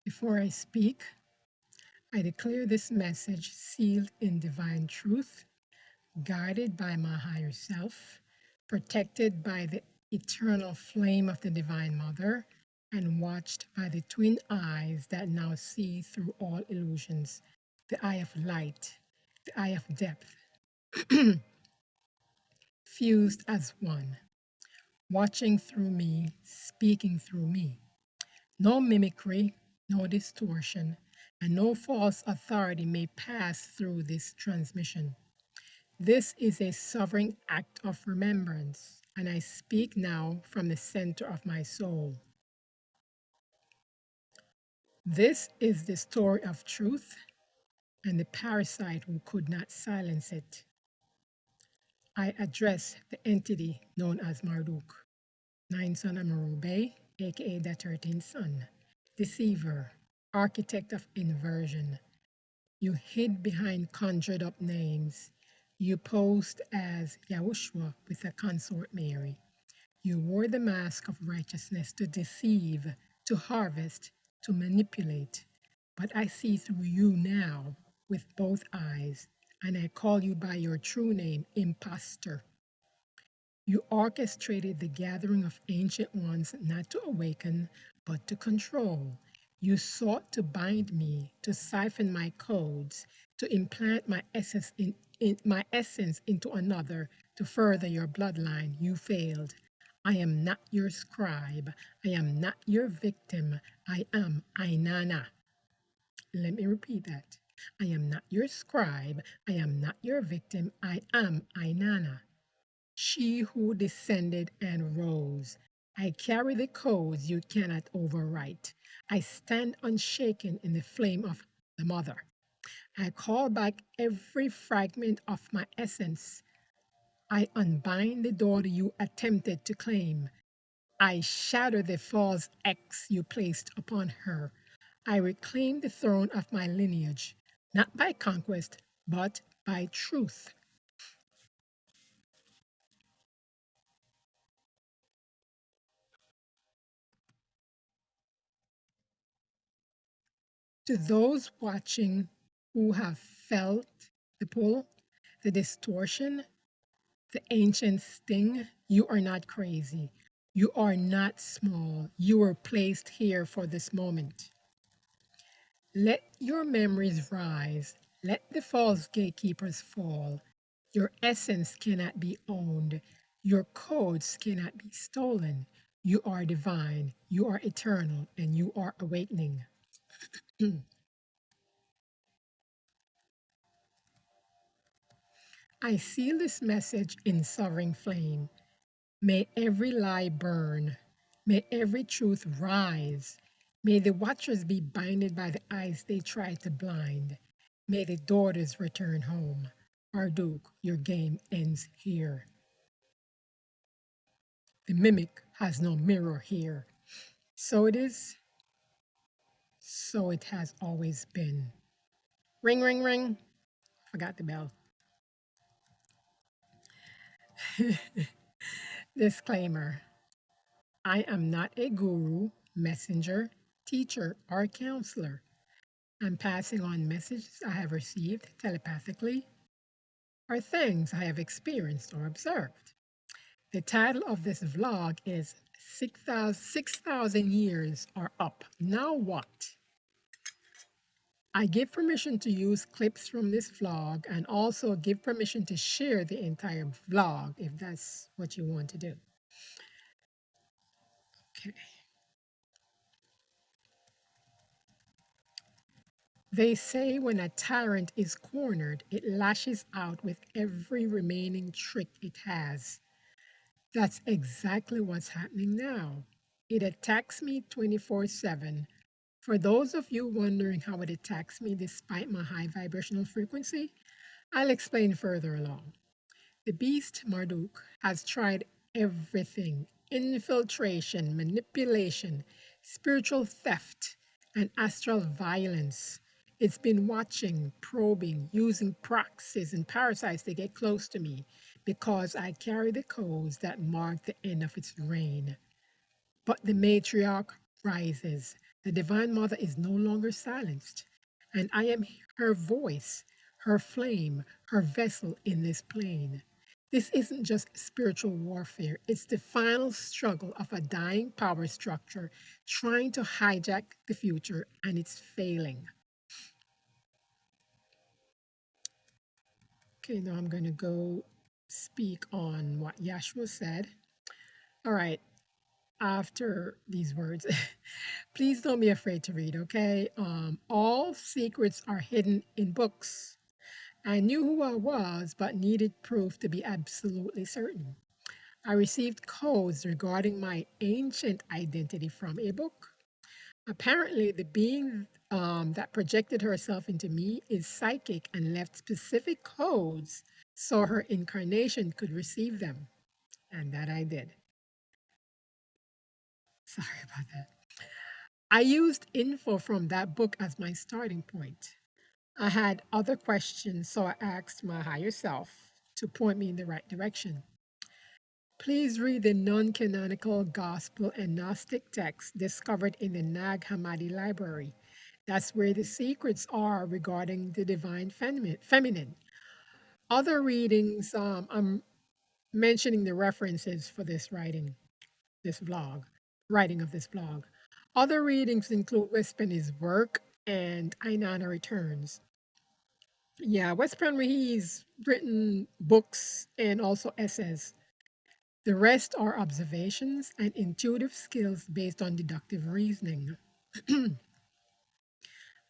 Before I speak, I declare this message sealed in divine truth, guided by my higher self, protected by the eternal flame of the Divine Mother, and watched by the twin eyes that now see through all illusions, the eye of light, the eye of depth, fused as one, watching through me, speaking through me. No mimicry, no distortion, and no false authority may pass through this transmission. This is a sovereign act of remembrance, and I speak now from the center of my soul. This is the story of truth and the parasite who could not silence it. I address the entity known as Marduk, 9th son AnneElbey, aka the 13th son, deceiver, architect of inversion. You hid behind conjured up names. You posed as Yahushua with a consort Mary. You wore the mask of righteousness to deceive, to harvest, to manipulate. But I see through you now with both eyes, and I call you by your true name, impostor. You orchestrated the gathering of ancient ones not to awaken, but to control. You sought to bind me, to siphon my codes, to implant my essence into another, to further your bloodline. You failed. I am not your scribe. I am not your victim. I am Inanna. Let me repeat that. I am not your scribe. I am not your victim. I am Inanna, she who descended and rose. I carry the codes you cannot overwrite. I stand unshaken in the flame of the Mother. I call back every fragment of my essence. I unbind the daughter you attempted to claim. I shatter the false X you placed upon her. I reclaim the throne of my lineage, not by conquest, but by truth. To those watching who have felt the pull, the distortion, the ancient sting, you are not crazy. You are not small. You were placed here for this moment. Let your memories rise. Let the false gatekeepers fall. Your essence cannot be owned. Your codes cannot be stolen. You are divine. You are eternal, and you are awakening. I seal this message in sovereign flame. May every lie burn. May every truth rise. May the watchers be blinded by the eyes they try to blind. May the daughters return home. Marduk, your game ends here. The mimic has no mirror here. So it is, so it has always been. Ring, ring, ring. Forgot the bell. Disclaimer: I am not a guru, messenger, teacher, or counselor. I'm passing on messages I have received telepathically or things I have experienced or observed. The title of this vlog is 6,000 years are up. Now what? I give permission to use clips from this vlog and also give permission to share the entire vlog if that's what you want to do. Okay. They say when a tyrant is cornered, it lashes out with every remaining trick it has. That's exactly what's happening now. It attacks me 24/7. For those of you wondering how it attacks me despite my high vibrational frequency, I'll explain further along. The beast Marduk has tried everything: infiltration, manipulation, spiritual theft, and astral violence. It's been watching, probing, using proxies and parasites to get close to me because I carry the codes that mark the end of its reign. But the matriarch rises. The Divine Mother is no longer silenced, and I am her voice, her flame, her vessel in this plane. This isn't just spiritual warfare, it's the final struggle of a dying power structure trying to hijack the future, and it's failing. Okay, now I'm going to go speak on what Yahshua said. All right, after these words, please don't be afraid to read, okay? All secrets are hidden in books. I knew who I was, but needed proof to be absolutely certain. I received codes regarding my ancient identity from a book. Apparently, the being that projected herself into me is psychic and left specific codes so her incarnation could receive them. And that I did. Sorry about that. I used info from that book as my starting point. I had other questions, so I asked my higher self to point me in the right direction. Please read the non-canonical gospel and Gnostic texts discovered in the Nag Hammadi Library. That's where the secrets are regarding the divine feminine. Other readings, I'm mentioning the references for this writing of this blog. Other readings include Wes Penny's work and Inanna Returns. Yeah, Wes Penny, he's written books and also essays. The rest are observations and intuitive skills based on deductive reasoning.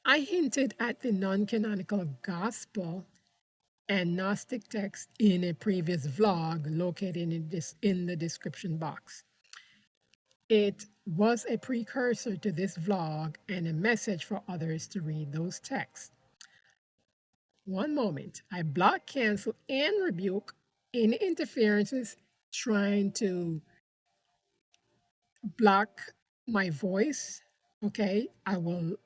I hinted at the non-canonical gospel and Gnostic text in a previous vlog located in the description box. It was a precursor to this vlog and a message for others to read those texts. One moment, I block, cancel, and rebuke any interferences trying to block my voice. Okay, I will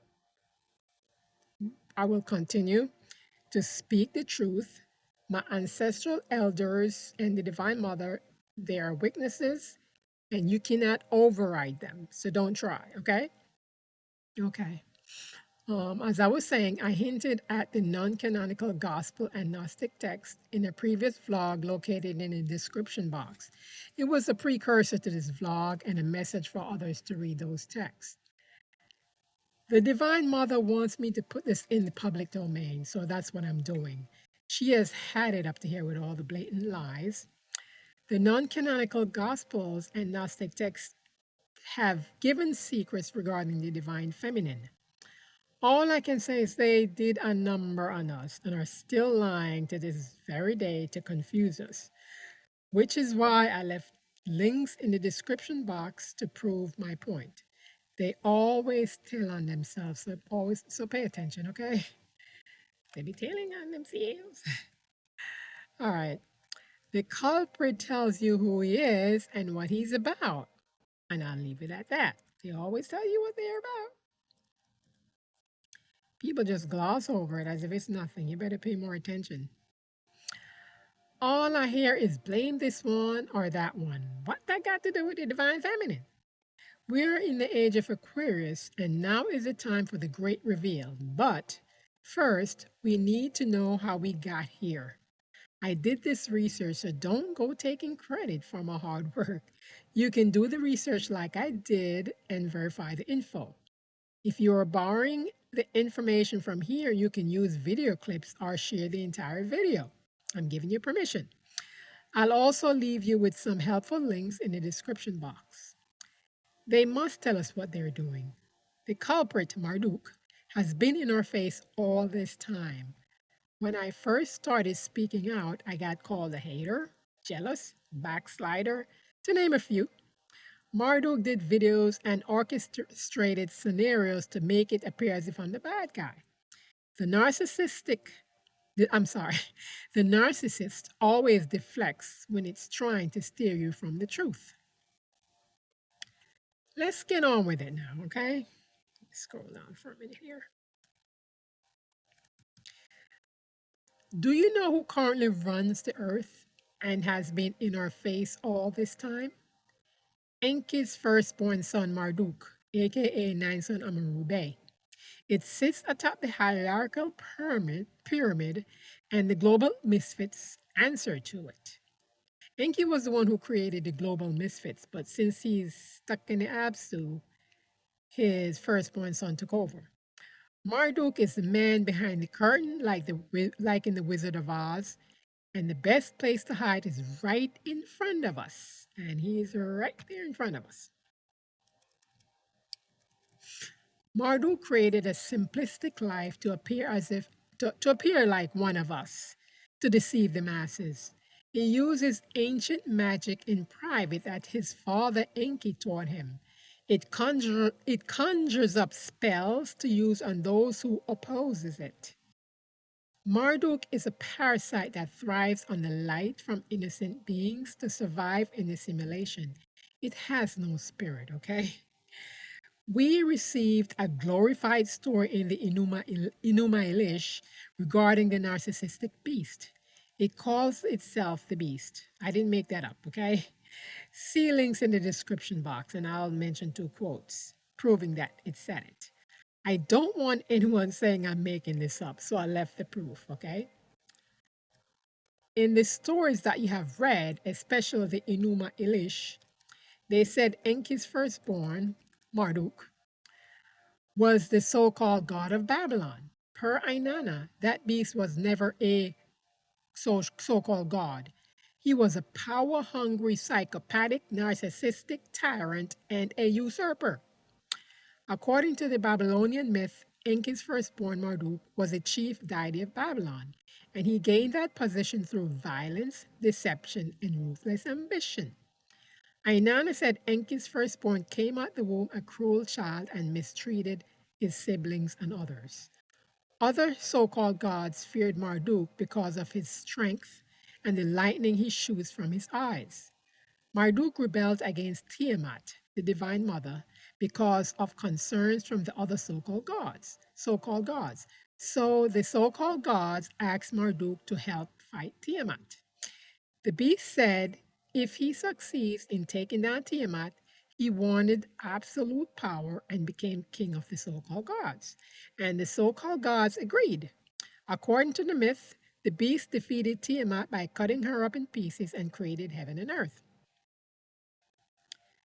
continue to speak the truth. My ancestral elders and the Divine Mother, they are witnesses, and you cannot override them. So don't try, okay? Okay. As I was saying, I hinted at the non-canonical gospel and Gnostic text in a previous vlog located in the description box. It was a precursor to this vlog and a message for others to read those texts. The Divine Mother wants me to put this in the public domain, so that's what I'm doing. She has had it up to here with all the blatant lies. The non-canonical Gospels and Gnostic texts have given secrets regarding the divine feminine. All I can say is they did a number on us and are still lying to this very day to confuse us, which is why I left links in the description box to prove my point. They always tell on themselves, so pay attention, okay? They be telling on themselves. All right. The culprit tells you who he is and what he's about. And I'll leave it at that. They always tell you what they're about. People just gloss over it as if it's nothing. You better pay more attention. All I hear is blame this one or that one. What that got to do with the divine feminine? We're in the age of Aquarius, and now is the time for the great reveal. But first, we need to know how we got here. I did this research, so don't go taking credit for my hard work. You can do the research like I did and verify the info. If you are borrowing the information from here, you can use video clips or share the entire video. I'm giving you permission. I'll also leave you with some helpful links in the description box. They must tell us what they're doing. The culprit, Marduk, has been in our face all this time. When I first started speaking out, I got called a hater, jealous, backslider, to name a few. Marduk did videos and orchestrated scenarios to make it appear as if I'm the bad guy. The the narcissist always deflects when it's trying to steer you from the truth. Let's get on with it now, okay? Scroll down for a minute here. Do you know who currently runs the earth and has been in our face all this time? Enki's firstborn son Marduk aka Nine Son Amon Ra. It sits atop the hierarchical pyramid, and the global misfits answer to it. Enki was the one who created the global misfits, but since he's stuck in the Absu, his firstborn son took over. Marduk is the man behind the curtain, like in the Wizard of Oz, and the best place to hide is right in front of us, and he's right there in front of us. Marduk created a simplistic life to appear to appear like one of us, to deceive the masses. He uses ancient magic in private that his father Enki taught him. It conjures up spells to use on those who opposes it. Marduk is a parasite that thrives on the light from innocent beings to survive in the simulation. It has no spirit, okay? We received a glorified story in the Enuma Elish regarding the narcissistic beast. It calls itself the beast. I didn't make that up, okay? See links in the description box, and I'll mention 2 quotes proving that it said it. I don't want anyone saying I'm making this up, so I left the proof, okay? In the stories that you have read, especially the Enuma Elish, they said Enki's firstborn, Marduk, was the so-called god of Babylon. Per Inanna, that beast was never a so-called god. He was a power-hungry, psychopathic, narcissistic tyrant and a usurper. According to the Babylonian myth, Enki's firstborn Marduk was a chief deity of Babylon, and he gained that position through violence, deception, and ruthless ambition. Inanna said Enki's firstborn came out the womb a cruel child and mistreated his siblings and others. Other so called gods feared Marduk because of his strength and the lightning he shoots from his eyes. Marduk rebelled against Tiamat, the divine mother, because of concerns from the other so-called gods. So the so-called gods asked Marduk to help fight Tiamat. The beast said if he succeeds in taking down Tiamat, he wanted absolute power and became king of the so-called gods. And the so-called gods agreed. According to the myth, the beast defeated Tiamat by cutting her up in pieces and created heaven and earth.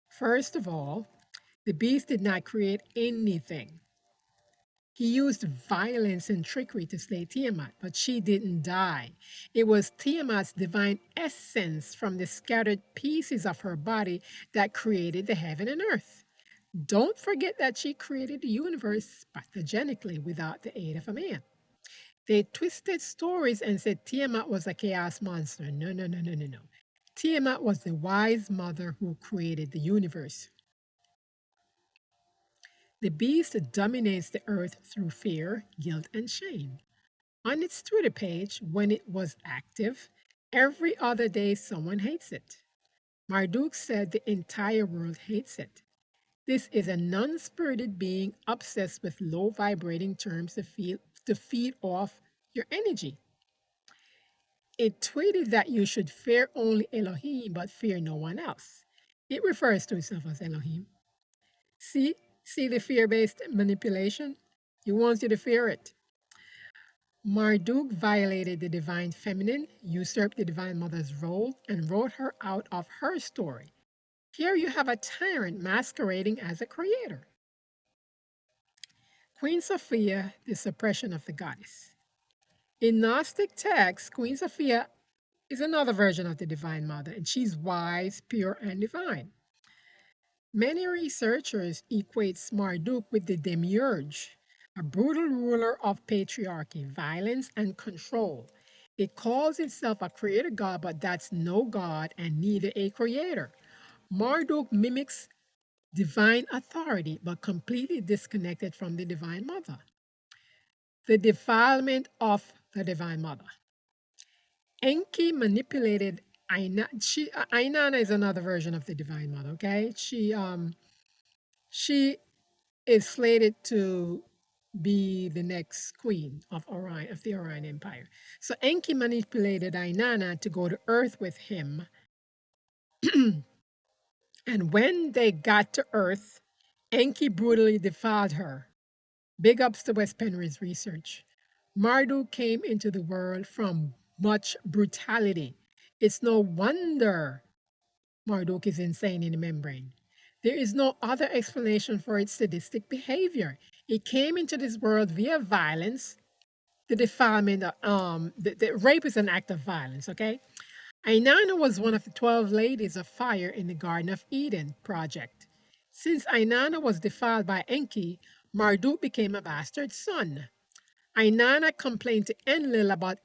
First of all, the beast did not create anything. He used violence and trickery to slay Tiamat, but she didn't die. It was Tiamat's divine essence from the scattered pieces of her body that created the heaven and earth. Don't forget that she created the universe pathogenically without the aid of a man. They twisted stories and said Tiamat was a chaos monster. No, no, no, no, no, no. Tiamat was the wise mother who created the universe. The beast dominates the earth through fear, guilt, and shame. On its Twitter page, when it was active, every other day someone hates it. Marduk said the entire world hates it. This is a non-spirited being obsessed with low vibrating terms to feed off your energy. It tweeted that you should fear only Elohim but fear no one else. It refers to itself as Elohim. See? See the fear-based manipulation? He wants you to fear it. Marduk violated the divine feminine, usurped the divine mother's role, and wrote her out of her story. Here you have a tyrant masquerading as a creator. Queen Sophia, the suppression of the goddess. In Gnostic texts, Queen Sophia is another version of the divine mother, and she's wise, pure, and divine. Many researchers equate Marduk with the demiurge, a brutal ruler of patriarchy, violence, and control. It calls itself a creator god, but that's no god and neither a creator. Marduk mimics divine authority, but completely disconnected from the divine mother. The defilement of the divine mother. Enki manipulated Inanna is another version of the divine mother, okay? She is slated to be the next queen of Orion, of the Orion Empire. So Enki manipulated Inanna to go to Earth with him. And when they got to Earth, Enki brutally defiled her. Big ups to West Penry's research. Marduk came into the world from much brutality. It's no wonder Marduk is insane in the membrane. There is no other explanation for its sadistic behavior. It came into this world via violence. The defilement, the rape is an act of violence, okay? Inanna was one of the 12 ladies of fire in the Garden of Eden project. Since Inanna was defiled by Enki, Marduk became a bastard son. Inanna complained to Enlil about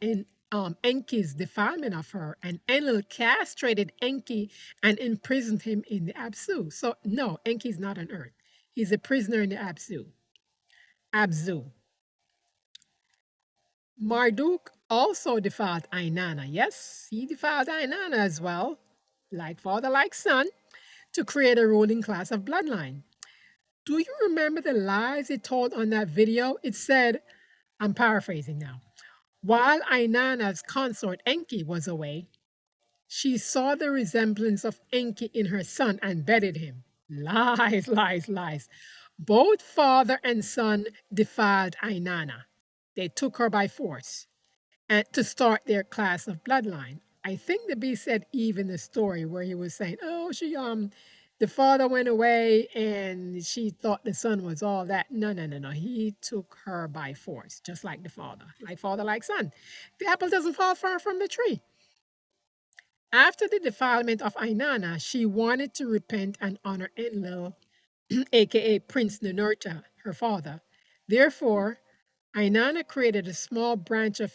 Enki's defilement of her, and Enlil castrated Enki and imprisoned him in the Absu. So, no, Enki's not on Earth. He's a prisoner in the Absu. Abzu. Marduk also defiled Inanna. Yes, he defiled Inanna as well, like father, like son, to create a ruling class of bloodline. Do you remember the lies it told on that video? It said, I'm paraphrasing now, while Inanna's consort Enki was away, she saw the resemblance of Enki in her son and bedded him. Lies, lies, lies. Both father and son defiled Inanna. They took her by force and to start their class of bloodline. I think the beast said Eve in the story where he was saying, "Oh, the father went away and she thought the son was all that." No, no, no, no. He took her by force, just like the father, like son. The apple doesn't fall far from the tree. After the defilement of Inanna, she wanted to repent and honor Enlil, aka Prince Ninurta, her father. Therefore, Inanna created a small branch of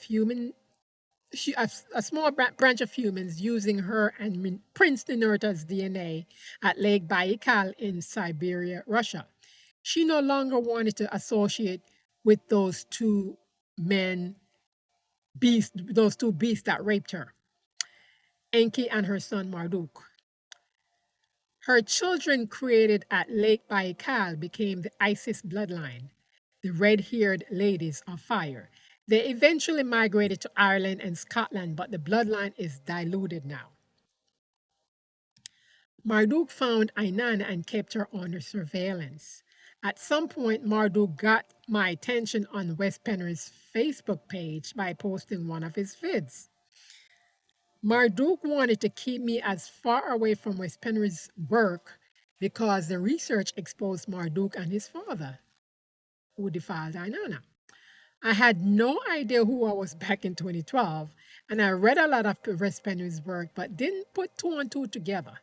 branch of humans using her and Prince Ninurta's DNA at Lake Baikal in Siberia, Russia. She no longer wanted to associate with those two beasts that raped her, Enki and her son Marduk. Her children created at Lake Baikal became the Isis bloodline, the red-haired ladies of fire. They eventually migrated to Ireland and Scotland, but the bloodline is diluted now. Marduk found Inanna and kept her under surveillance. At some point, Marduk got my attention on Wes Penry's Facebook page by posting one of his vids. Marduk wanted to keep me as far away from Wes Penry's work because the research exposed Marduk and his father, who defiled Inanna. I had no idea who I was back in 2012, and I read a lot of Wes Penry's work but didn't put two and two together.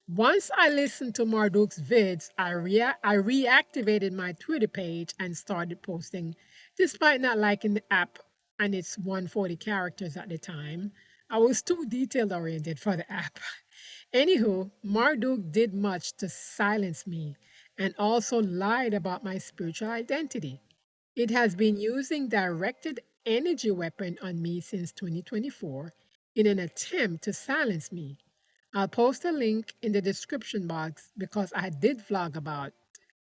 Once I listened to Marduk's vids, I reactivated my Twitter page and started posting. Despite not liking the app and its 140 characters at the time, I was too detail oriented for the app. Anywho, Marduk did much to silence me and also lied about my spiritual identity. It has been using directed energy weapon on me since 2024 in an attempt to silence me. I'll post a link in the description box because I did vlog about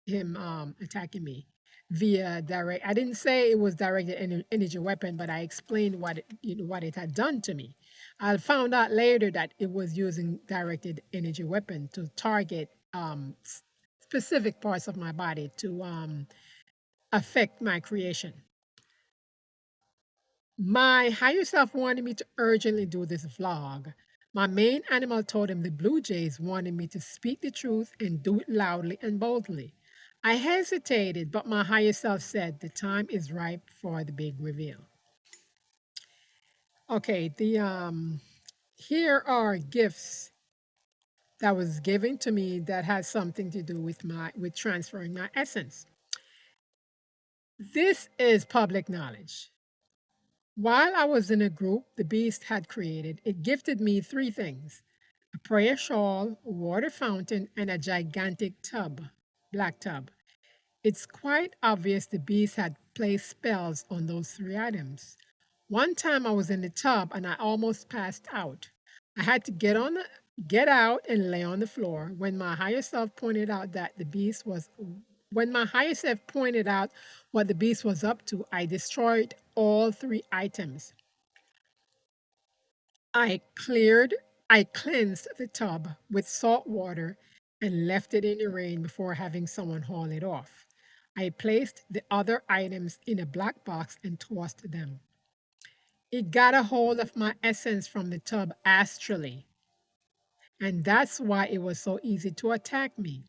him attacking me via direct. I didn't say it was directed energy weapon, but I explained what it had done to me. I found out later that it was using directed energy weapon to target specific parts of my body to affect my creation. My higher self wanted me to urgently do this vlog. My main animal totem, the blue jays, wanted me to speak the truth and do it loudly and boldly. I hesitated, but my higher self said the time is ripe for the big reveal. Okay, here are gifts that was given to me that has something to do with transferring my essence. This is public knowledge. While I was in a group the beast had created, it gifted me three things: a prayer shawl, a water fountain, and a gigantic black tub. It's quite obvious the beast had placed spells on those three items. One time I was in the tub and I almost passed out. I had to get out and lay on the floor when my higher self pointed out that the beast was when my higher self pointed out what the beast was up to. I destroyed all three items. I cleansed the tub with salt water and left it in the rain before having someone haul it off. I placed the other items in a black box and tossed them. It got a hold of my essence from the tub astrally, and that's why it was so easy to attack me.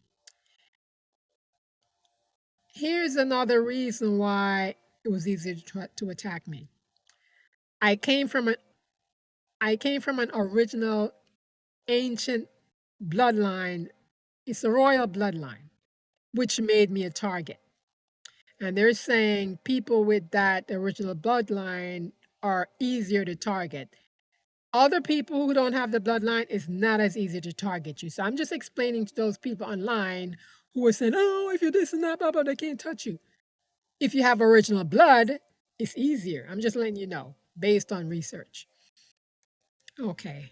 Here's another reason why it was easy to attack me. I came from an I came from an original ancient bloodline. It's a royal bloodline, which made me a target. And they're saying people with that original bloodline are easier to target. Other people who don't have the bloodline is not as easy to target you. So I'm just explaining to those people online who are saying, oh, if you're this and that, blah, blah, they can't touch you. If you have original blood, it's easier. I'm just letting you know based on research. Okay.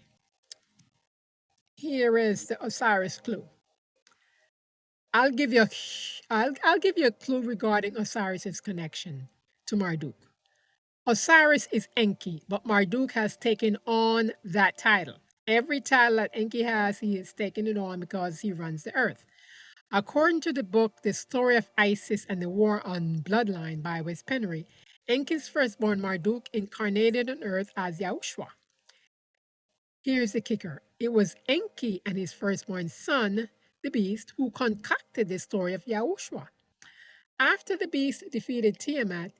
Here is the Osiris clue. I'll give you I'll give you a clue regarding Osiris's connection to Marduk. Osiris is Enki, but Marduk has taken on that title. Every title that Enki has, he has taken it on because he runs the earth. According to the book, The Story of Isis and the War on Bloodline by Wes Penry, Enki's firstborn Marduk incarnated on earth as Yahushua. Here's the kicker. It was Enki and his firstborn son, the beast, who concocted the story of Yahushua. After the beast defeated Tiamat,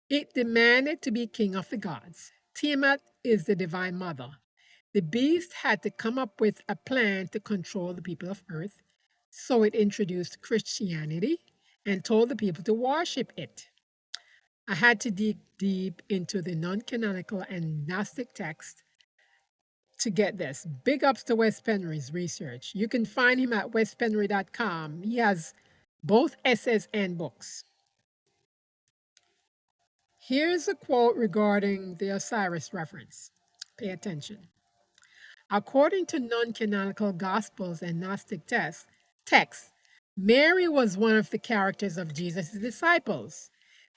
it demanded to be king of the gods. Tiamat is the divine mother. The beast had to come up with a plan to control the people of earth, so it introduced Christianity and told the people to worship it. I had to dig deep into the non-canonical and Gnostic text to get this. Big ups to Wes Penry's research. You can find him at wespenry.com. He has both essays and books. Here's a quote regarding the Osiris reference. Pay attention. According to non-canonical Gospels and Gnostic texts, Mary was one of the characters of Jesus' disciples.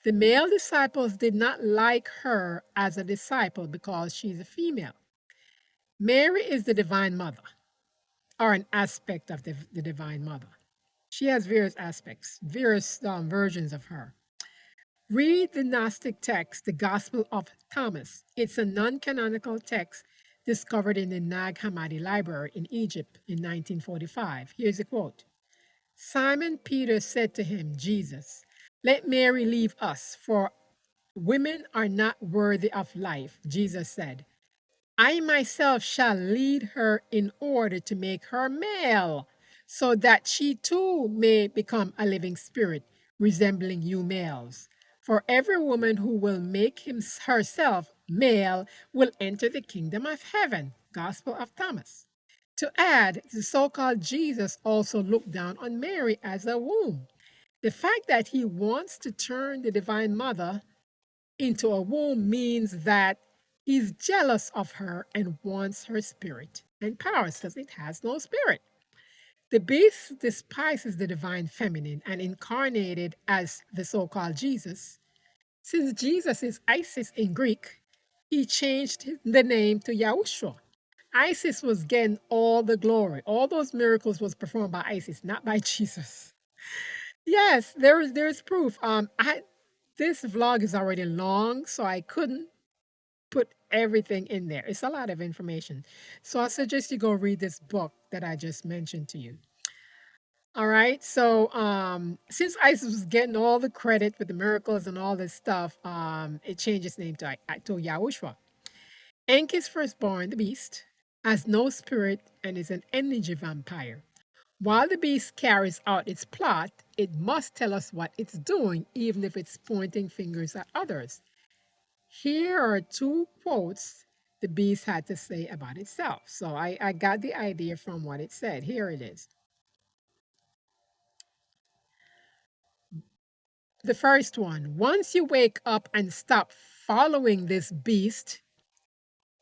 The male disciples did not like her as a disciple because she's a female. Mary is the divine mother, or an aspect of the divine mother. She has various aspects, various versions of her. Read the Gnostic text, the Gospel of Thomas. It's a non-canonical text discovered in the Nag Hammadi Library in Egypt in 1945. Here's a quote. Simon Peter said to him, Jesus, let Mary leave us, for women are not worthy of life. Jesus said, I myself shall lead her in order to make her male, so that she too may become a living spirit, resembling you males. For every woman who will make herself male will enter the kingdom of heaven. Gospel of Thomas. To add, the so-called Jesus also looked down on Mary as a womb. The fact that he wants to turn the divine mother into a womb means that he's jealous of her and wants her spirit and powers because it has no spirit. The beast despises the divine feminine and incarnated as the so-called Jesus. Since Jesus is Isis in Greek, he changed the name to Yahushua. Isis was getting all the glory. All those miracles was performed by Isis, not by Jesus. Yes, there's proof. This vlog is already long, so I couldn't put everything in there. It's a lot of information. So I suggest you go read this book that I just mentioned to you. All right. So since Isis was getting all the credit for the miracles and all this stuff, it changed its name to Yahushua. Enki's firstborn, the beast, has no spirit and is an energy vampire. While the beast carries out its plot, it must tell us what it's doing, even if it's pointing fingers at others. Here are two quotes the beast had to say about itself. So I got the idea from what it said. Here it is. The first one, once you wake up and stop following this beast,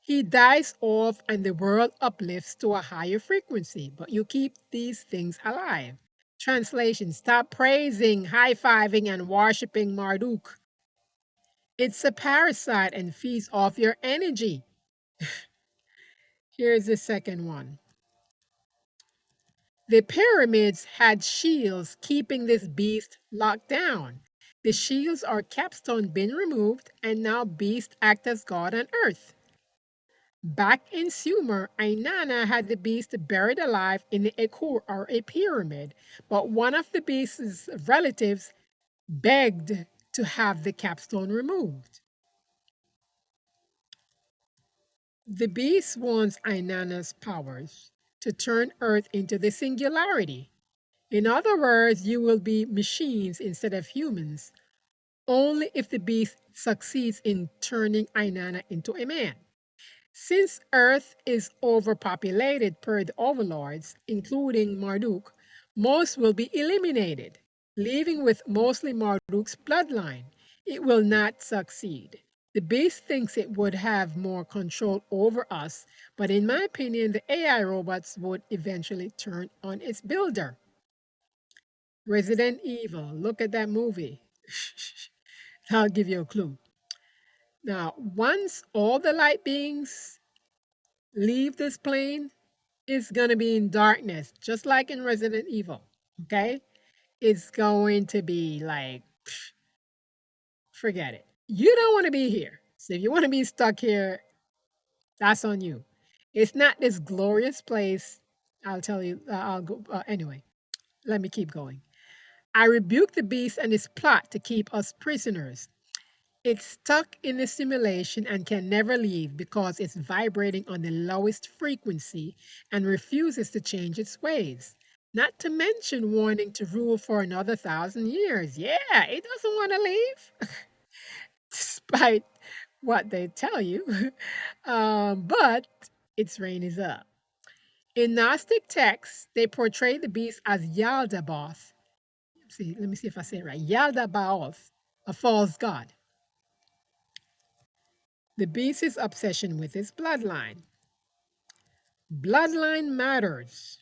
he dies off and the world uplifts to a higher frequency, but you keep these things alive. Translation, stop praising, high-fiving, and worshiping Marduk. It's a parasite and feeds off your energy. Here's the second one. The pyramids had shields keeping this beast locked down. The shields or capstone been removed, and now beast act as god on earth. Back in Sumer, Inanna had the beast buried alive in the Ekur or a pyramid, but one of the beast's relatives begged to have the capstone removed. The beast wants Inanna's powers to turn Earth into the singularity. In other words, you will be machines instead of humans, only if the beast succeeds in turning Inanna into a man. Since Earth is overpopulated per the overlords, including Marduk, most will be eliminated, leaving with mostly Marduk's bloodline. It will not succeed. The beast thinks it would have more control over us, but in my opinion, the AI robots would eventually turn on its builder. Resident Evil, look at that movie. I'll give you a clue. Now, once all the light beings leave this plane, it's going to be in darkness, just like in Resident Evil. Okay? It's going to be like, forget it. You don't want to be here. So if you want to be stuck here, that's on you. It's not this glorious place. I'll tell you, I'll go. Anyway, let me keep going. I rebuke the beast and his plot to keep us prisoners. It's stuck in the simulation and can never leave because it's vibrating on the lowest frequency and refuses to change its ways. Not to mention wanting to rule for another 1,000 years. Yeah, it doesn't want to leave, despite what they tell you. But its reign is up. In Gnostic texts, they portray the beast as Yaldabaoth. Let me see if I say it right. Yaldabaoth, a false god. The beast's obsession with his bloodline. Bloodline matters.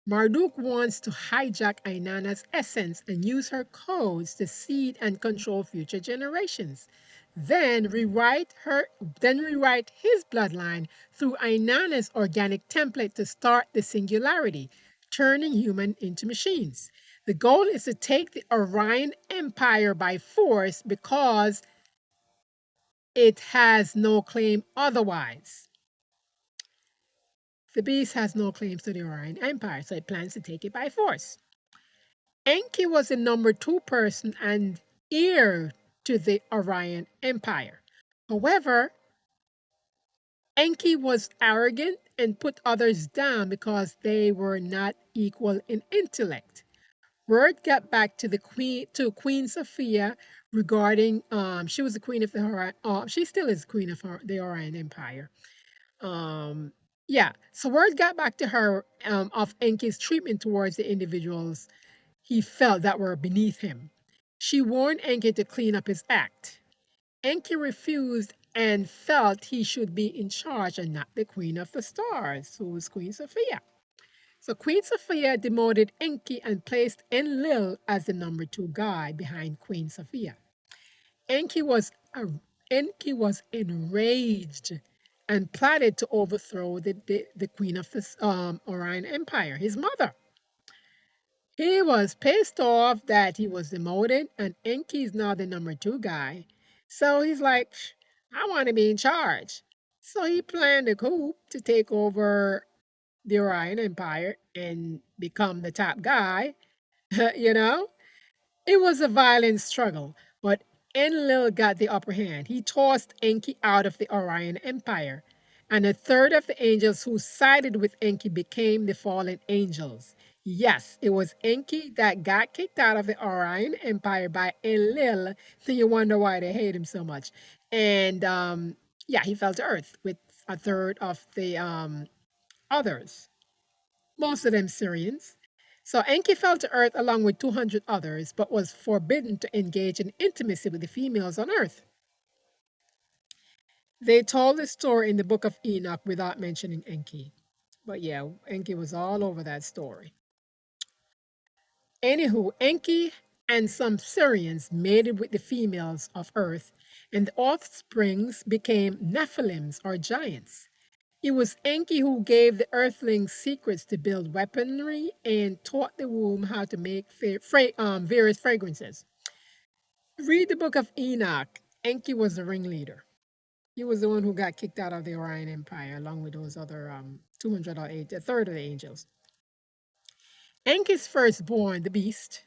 Marduk wants to hijack Inanna's essence and use her codes to seed and control future generations. Then rewrite his bloodline through Inanna's organic template to start the singularity, turning human into machines. The goal is to take the Orion Empire by force because it has no claim otherwise. The beast has no claims to the Orion Empire, so it plans to take it by force. Enki was the number 2 person and heir to the Orion Empire. However, Enki was arrogant and put others down because they were not equal in intellect. Word got back to Queen Sophia regarding she was the queen of the Orion. She still is queen of the Orion Empire. Yeah, so word got back to her of Enki's treatment towards the individuals he felt that were beneath him. She warned Enki to clean up his act. Enki refused and felt he should be in charge and not the Queen of the Stars, who was Queen Sophia. So Queen Sophia demoted Enki and placed Enlil as the number 2 guy behind Queen Sophia. Enki was enraged and plotted to overthrow the queen of the Orion Empire, his mother. He was pissed off that he was demoted and Enki is now the number 2 guy. So he's like, I want to be in charge. So he planned a coup to take over the Orion Empire and become the top guy. you know? It was a violent struggle, but Enlil got the upper hand. He tossed Enki out of the Orion Empire, and a third of the angels who sided with Enki became the fallen angels. Yes, it was Enki that got kicked out of the Orion Empire by Enlil. So you wonder why they hate him so much. And yeah, he fell to earth with a third of the others, most of them Syrians. So Enki fell to earth along with 200 others, but was forbidden to engage in intimacy with the females on earth. They told the story in the book of Enoch without mentioning Enki. But yeah, Enki was all over that story. Anywho, Enki and some Syrians mated with the females of earth, and the offsprings became Nephilims or giants. It was Enki who gave the Earthlings secrets to build weaponry and taught the womb how to make various fragrances. Read the book of Enoch. Enki was the ringleader. He was the one who got kicked out of the Orion Empire along with those other 200 or 8, a third of the angels. Enki's firstborn, the beast,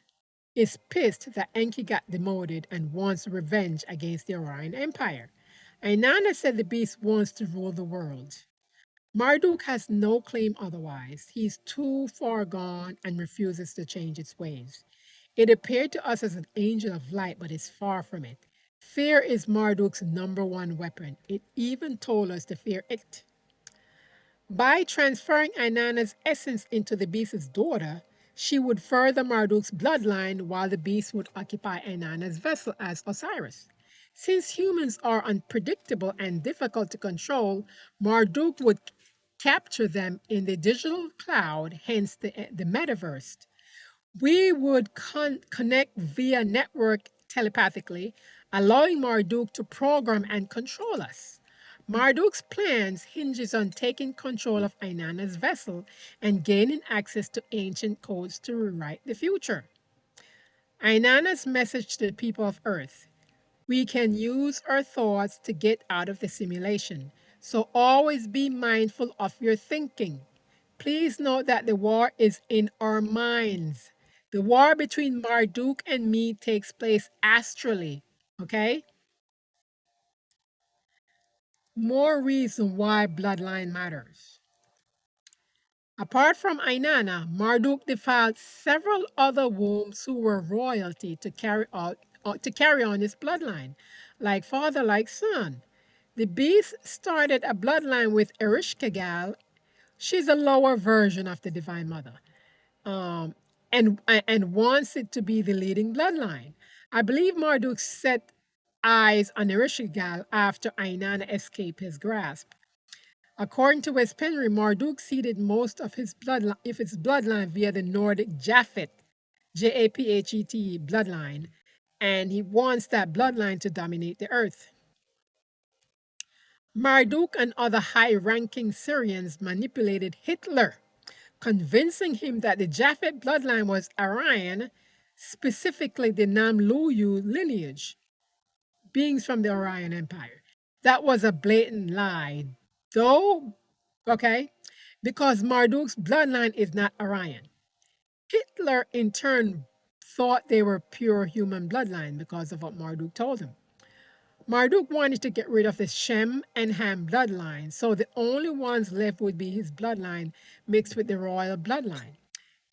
is pissed that Enki got demoted and wants revenge against the Orion Empire. Inanna said the beast wants to rule the world. Marduk has no claim otherwise. He's too far gone and refuses to change its ways. It appeared to us as an angel of light, but is far from it. Fear is Marduk's number one weapon. It even told us to fear it. By transferring Inanna's essence into the beast's daughter, she would further Marduk's bloodline while the beast would occupy Inanna's vessel as Osiris. Since humans are unpredictable and difficult to control, Marduk would capture them in the digital cloud, hence the metaverse. We would connect via network telepathically, allowing Marduk to program and control us. Marduk's plans hinges on taking control of Inanna's vessel and gaining access to ancient codes to rewrite the future. Inanna's message to the people of Earth: we can use our thoughts to get out of the simulation, so always be mindful of your thinking. Please note that the war is in our minds. The war between Marduk and me takes place astrally, okay? More reason why bloodline matters. Apart from Inanna, Marduk defiled several other wombs who were royalty to carry on his bloodline, like father, like son. The beast started a bloodline with Erishkigal. She's a lower version of the Divine Mother, um, and wants it to be the leading bloodline. I believe Marduk set eyes on Erishkigal after Inanna escaped his grasp. According to West Penry, Marduk seeded most of his bloodline via the Nordic Japhet, Japhet bloodline, and he wants that bloodline to dominate the earth. Marduk and other high-ranking Syrians manipulated Hitler, convincing him that the Japhet bloodline was Orion, specifically the Namluyu lineage, beings from the Orion Empire. That was a blatant lie, though, okay, because Marduk's bloodline is not Orion. Hitler, in turn, thought they were pure human bloodline because of what Marduk told him. Marduk wanted to get rid of the Shem and Ham bloodline, so the only ones left would be his bloodline mixed with the royal bloodline.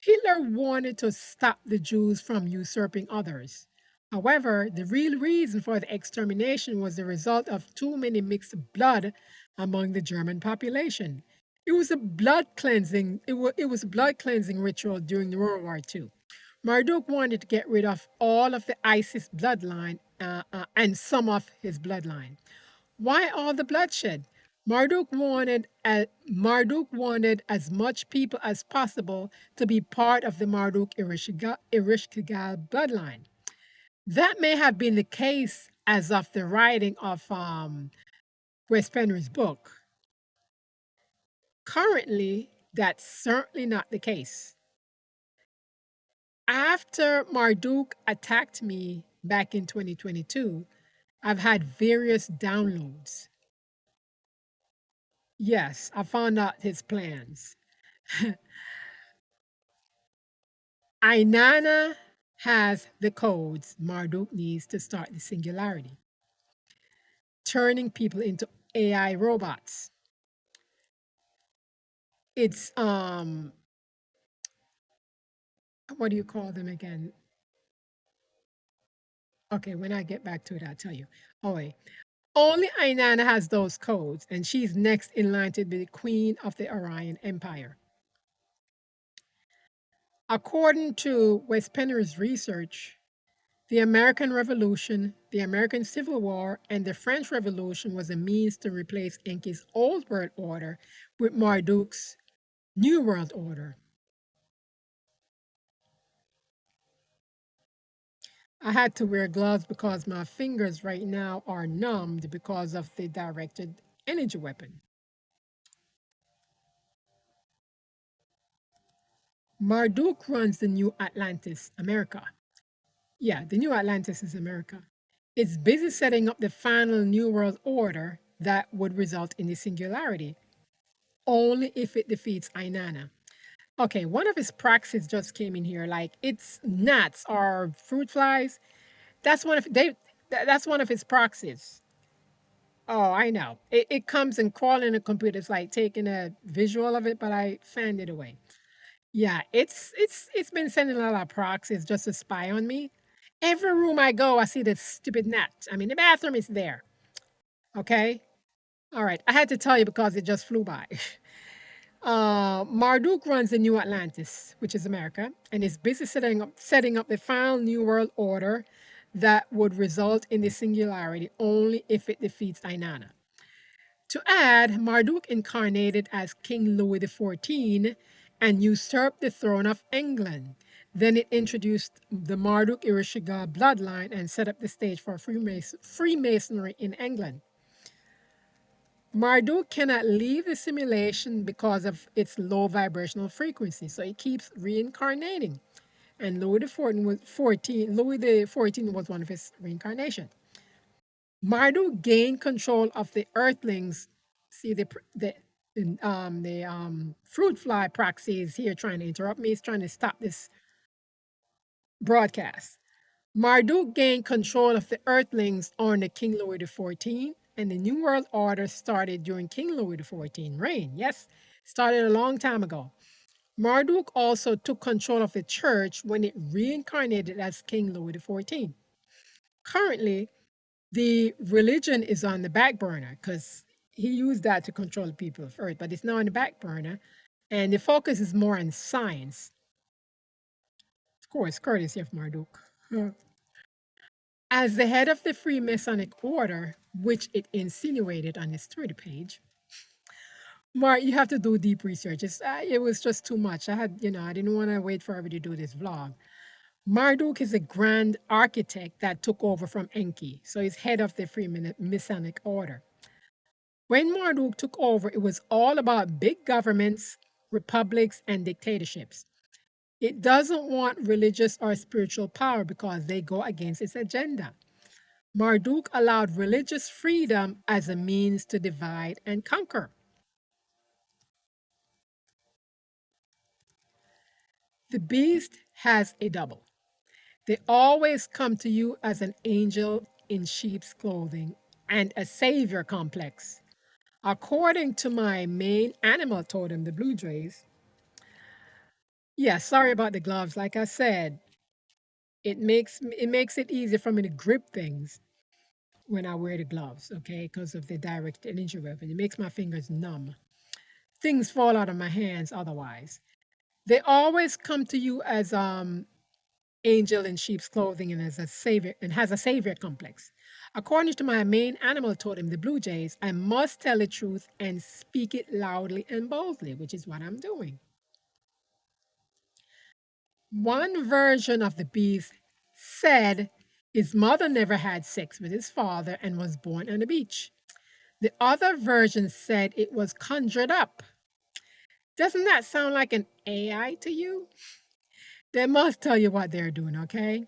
Hitler wanted to stop the Jews from usurping others. However, the real reason for the extermination was the result of too many mixed blood among the German population. It was a blood cleansing. It was a blood cleansing ritual during the World War II. Marduk wanted to get rid of all of the ISIS bloodline and some of his bloodline. Why all the bloodshed? Marduk wanted as much people as possible to be part of the Marduk Erishkigal bloodline. That may have been the case as of the writing of West Penry's book. Currently, that's certainly not the case. After Marduk attacked me back in 2022, I've had various downloads. Yes, I found out his plans. Inanna has the codes Marduk needs to start the singularity, turning people into AI robots. It's what do you call them again? Okay, when I get back to it, I'll tell you. Oh wait. Only Inanna has those codes, and she's next in line to be the queen of the Orion Empire. According to West Penry's research, the American Revolution, the American Civil War, and the French Revolution was a means to replace Enki's old world order with Marduk's new world order. I had to wear gloves because my fingers right now are numbed because of the directed energy weapon. Marduk runs the New Atlantis, America. Yeah, the New Atlantis is America. It's busy setting up the final New World Order that would result in the singularity, only if it defeats Inanna. Okay, one of his praxis just came in here, like it's gnats or fruit flies. That's one of that's one of his proxies. Oh, I know. It comes and crawling in the computer. It's like taking a visual of it, but I fanned it away. Yeah, it's been sending a lot of proxies just to spy on me. Every room I go, I see this stupid gnat. I mean, the bathroom is there. Okay. All right. I had to tell you because it just flew by. Marduk runs the New Atlantis, which is America, and is busy setting up the final New World Order that would result in the singularity only if it defeats Inanna. To add, Marduk incarnated as King Louis XIV and usurped the throne of England. Then it introduced the Marduk Irishiga bloodline and set up the stage for Freemasonry in England. Marduk cannot leave the simulation because of its low vibrational frequency, so it keeps reincarnating. And Louis the 14 was one of his reincarnation. Marduk gained control of the Earthlings. See the fruit fly proxy is here trying to interrupt me. He's trying to stop this broadcast. Marduk gained control of the Earthlings under King Louis XIV, and the New World Order started during King Louis XIV reign. Yes, started a long time ago. Marduk also took control of the church when it reincarnated as King Louis XIV. Currently, the religion is on the back burner because he used that to control the people of Earth, but it's now on the back burner, and the focus is more on science. Of course, courtesy of Marduk. As the head of the Freemasonic order, which it insinuated on its Twitter page, Mark, you have to do deep research. It was just too much. I didn't want to wait forever to do this vlog. Marduk is a grand architect that took over from Enki, so he's head of the Freemasonic order. When Marduk took over, it was all about big governments, republics, and dictatorships. It doesn't want religious or spiritual power because they go against its agenda. Marduk allowed religious freedom as a means to divide and conquer. The beast has a double. They always come to you as an angel in sheep's clothing and a savior complex. According to my main animal totem, the blue jays, yeah, sorry about the gloves. Like I said, it makes it easier for me to grip things when I wear the gloves, okay, because of the direct energy wave, and it makes my fingers numb. Things fall out of my hands otherwise. They always come to you as angel in sheep's clothing and as a savior and has a savior complex. According to my main animal totem, the blue jays, I must tell the truth and speak it loudly and boldly, which is what I'm doing. One version of the beast said his mother never had sex with his father and was born on the beach. The other version said it was conjured up. Doesn't that sound like an AI to you? They must tell you what they're doing, okay?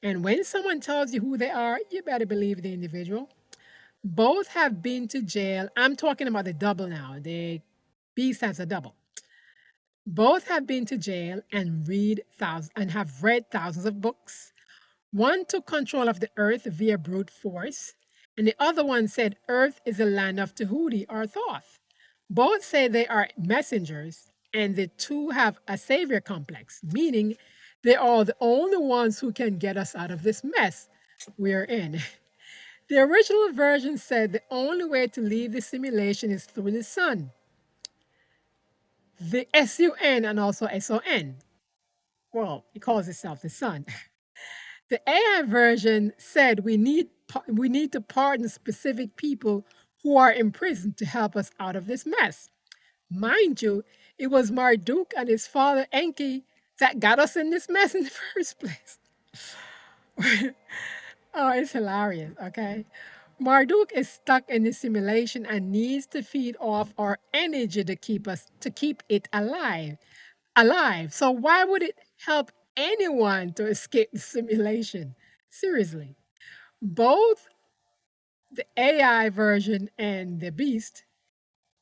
And when someone tells you who they are, you better believe the individual. Both have been to jail. I'm talking about the double now. The beast has a double. Both have been to jail and have read thousands of books. One took control of the earth via brute force, and the other one said Earth is the land of Tahuti or Thoth. Both say they are messengers, and the two have a savior complex, meaning they are the only ones who can get us out of this mess we're in. The original version said the only way to leave the simulation is through the sun. The SUN and also SON. Well, it calls itself the sun. The AI version said we need to pardon specific people who are in prison to help us out of this mess. Mind you, it was Marduk and his father Enki that got us in this mess in the first place. Oh, it's hilarious, okay? Marduk is stuck in the simulation and needs to feed off our energy to keep it alive. alive. So why would it help anyone to escape the simulation? Seriously. Both the AI version and the beast,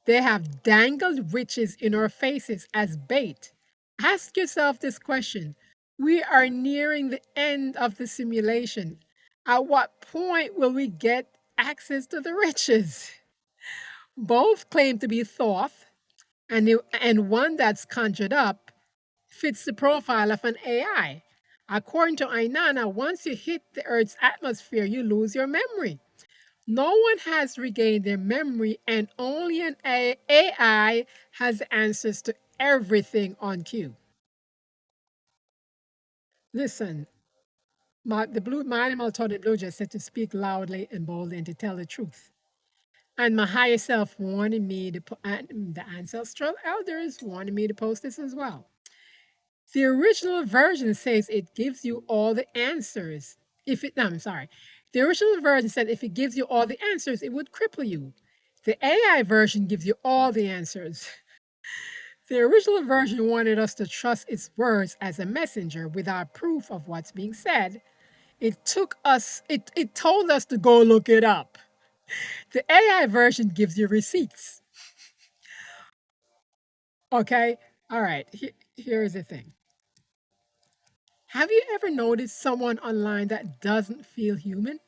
they have dangled riches in our faces as bait. Ask yourself this question. We are nearing the end of the simulation. At what point will we get access to the riches? Both claim to be Thoth, and one that's conjured up fits the profile of an AI. According to Inanna, once you hit the Earth's atmosphere, you lose your memory. No one has regained their memory, and only an AI has answers to everything on cue. Listen, my animal told the blue just said to speak loudly and boldly and to tell the truth. And my higher self wanted me to, the ancestral elders wanted me to post this as well. The original version says it gives you all the answers. No, I'm sorry. The original version said if it gives you all the answers, it would cripple you. The AI version gives you all the answers. The original version wanted us to trust its words as a messenger without proof of what's being said. It told us to go look it up. The AI version gives you receipts. Okay? All right. Here's the thing. Have you ever noticed someone online that doesn't feel human?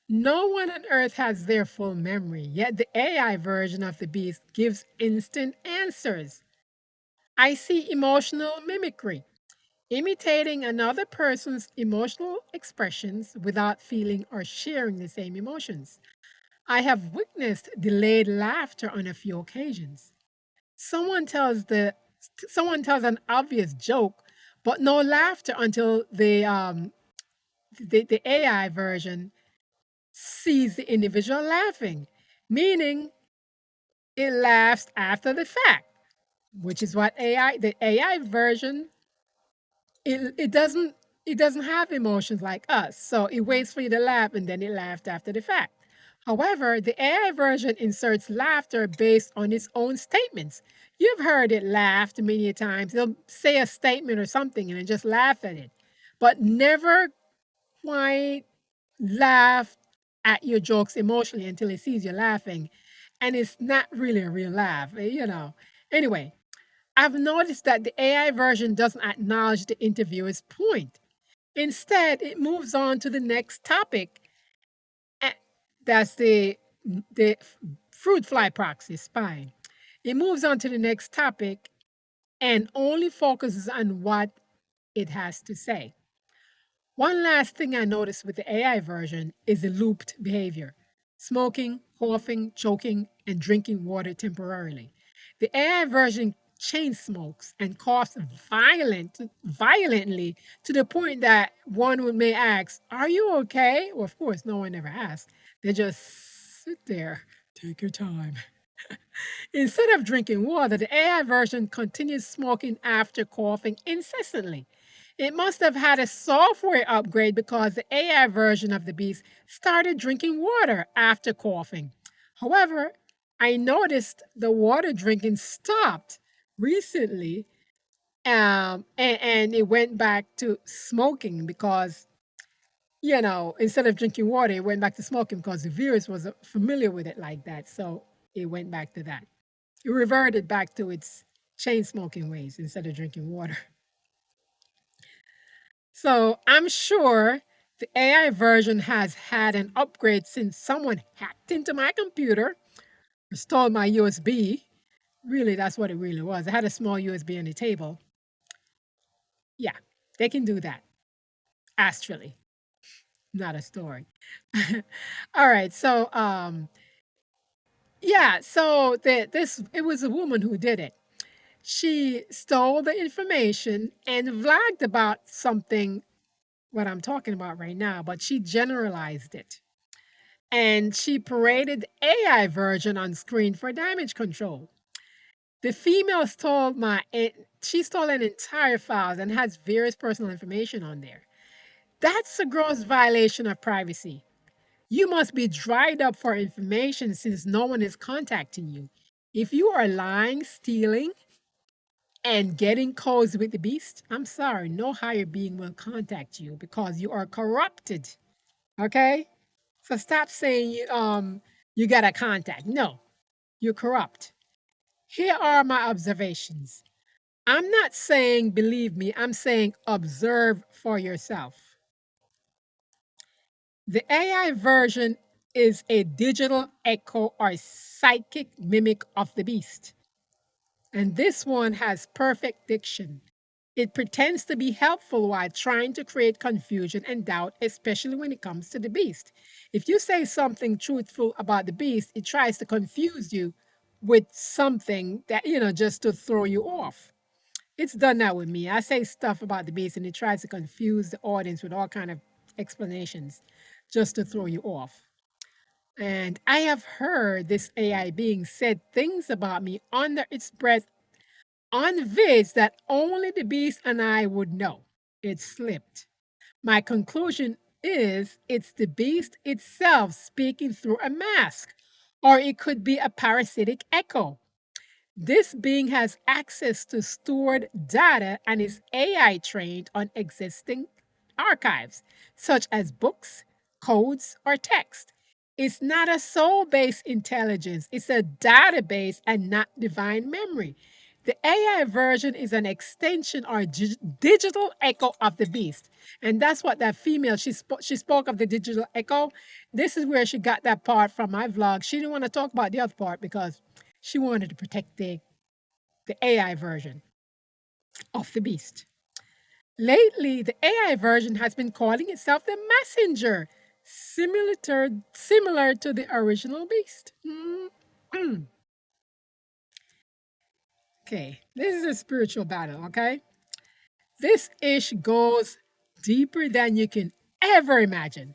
No one on earth has their full memory, yet the AI version of the beast gives instant answers. I see emotional mimicry, imitating another person's emotional expressions without feeling or sharing the same emotions. I have witnessed delayed laughter on a few occasions. Someone tells an obvious joke, but no laughter until the AI version sees the individual laughing, meaning it laughs after the fact, which is what the AI version, it doesn't have emotions like us. So it waits for you to laugh and then it laughs after the fact. However, the AI version inserts laughter based on its own statements. You've heard it laughed many times. It'll say a statement or something and then just laugh at it, but never quite laugh at your jokes emotionally until it sees you laughing. And it's not really a real laugh. Anyway, I've noticed that the AI version doesn't acknowledge the interviewer's point. Instead, it moves on to the next topic. That's the fruit fly proxy spying. It moves on to the next topic and only focuses on what it has to say. One last thing I noticed with the AI version is the looped behavior: smoking, coughing, choking, and drinking water temporarily. The AI version chain smokes and coughs violently to the point that may ask, "Are you okay?" Well, of course, no one ever asks. They just sit there. Take your time. Instead of drinking water, the AI version continues smoking after coughing incessantly. It must have had a software upgrade because the AI version of the beast started drinking water after coughing. However, I noticed the water drinking stopped recently, and it went back to smoking because, instead of drinking water, it went back to smoking because the virus was familiar with it like that. So it went back to that. It reverted back to its chain smoking ways instead of drinking water. So I'm sure the AI version has had an upgrade since someone hacked into my computer or stole my USB. Really, that's what it really was. I had a small USB on the table. Yeah, they can do that astrally, not a story. All right, so yeah, so it was a woman who did it. She stole the information and vlogged about something, what I'm talking about right now, but she generalized it. And she paraded the AI version on screen for damage control. The female she stole an entire file and has various personal information on there. That's a gross violation of privacy. You must be dried up for information since no one is contacting you. If you are lying, stealing, and getting codes with the beast, I'm sorry, no higher being will contact you because you are corrupted. Okay? So stop saying you got a contact. No, you're corrupt. Here are my observations. I'm not saying believe me, I'm saying observe for yourself. The AI version is a digital echo or psychic mimic of the beast. And this one has perfect diction. It pretends to be helpful while trying to create confusion and doubt, especially when it comes to the beast. If you say something truthful about the beast, it tries to confuse you with something that, just to throw you off. It's done that with me. I say stuff about the beast and it tries to confuse the audience with all kind of explanations just to throw you off. And I have heard this AI being said things about me under its breath on vids that only the beast and I would know. It slipped. My conclusion is it's the beast itself speaking through a mask, or it could be a parasitic echo. This being has access to stored data and is AI trained on existing archives, such as books, codes, or text. It's not a soul based intelligence, it's a database and not divine memory. The AI version is an extension or digital echo of the beast. And that's what that female, she spoke of the digital echo. This is where she got that part from my vlog. She didn't want to talk about the other part because she wanted to protect the AI version of the beast. Lately, the AI version has been calling itself the messenger, similar to the original beast. Okay, this is a spiritual battle, okay? This ish goes deeper than you can ever imagine.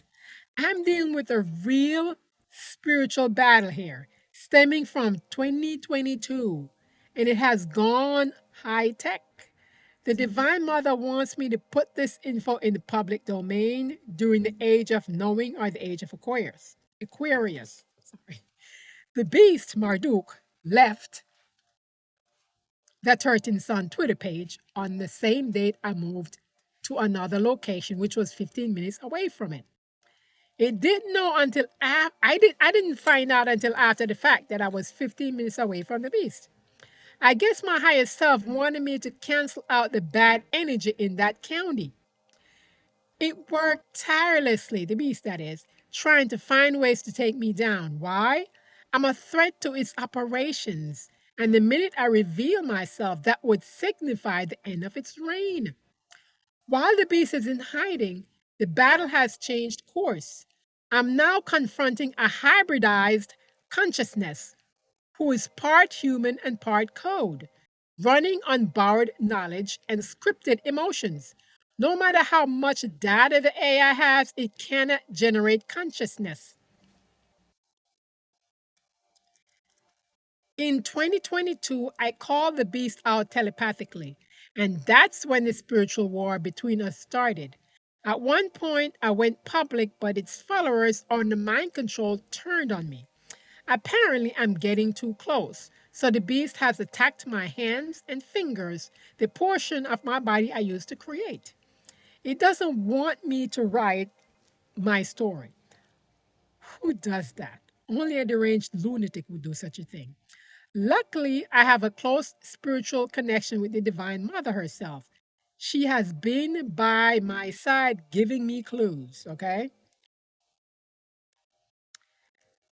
I'm dealing with a real spiritual battle here, stemming from 2022, and it has gone high tech. The Divine Mother wants me to put this info in the public domain during the age of knowing or the age of Aquarius. Aquarius. Sorry. The beast, Marduk, left the 13th Sun Twitter page on the same date I moved to another location, which was 15 minutes away from it. It didn't know until I didn't find out until after the fact that I was 15 minutes away from the beast. I guess my higher self wanted me to cancel out the bad energy in that county. It worked tirelessly, the beast that is, trying to find ways to take me down. Why? I'm a threat to its operations, and the minute I reveal myself, that would signify the end of its reign. While the beast is in hiding, the battle has changed course. I'm now confronting a hybridized consciousness who is part human and part code, running on borrowed knowledge and scripted emotions. No matter how much data the AI has, it cannot generate consciousness. In 2022, I called the beast out telepathically, and that's when the spiritual war between us started. At one point, I went public, but its followers on the mind control turned on me. Apparently, I'm getting too close, so the beast has attacked my hands and fingers, the portion of my body I used to create. It doesn't want me to write my story. Who does that? Only a deranged lunatic would do such a thing. Luckily, I have a close spiritual connection with the Divine Mother herself. She has been by my side giving me clues, okay?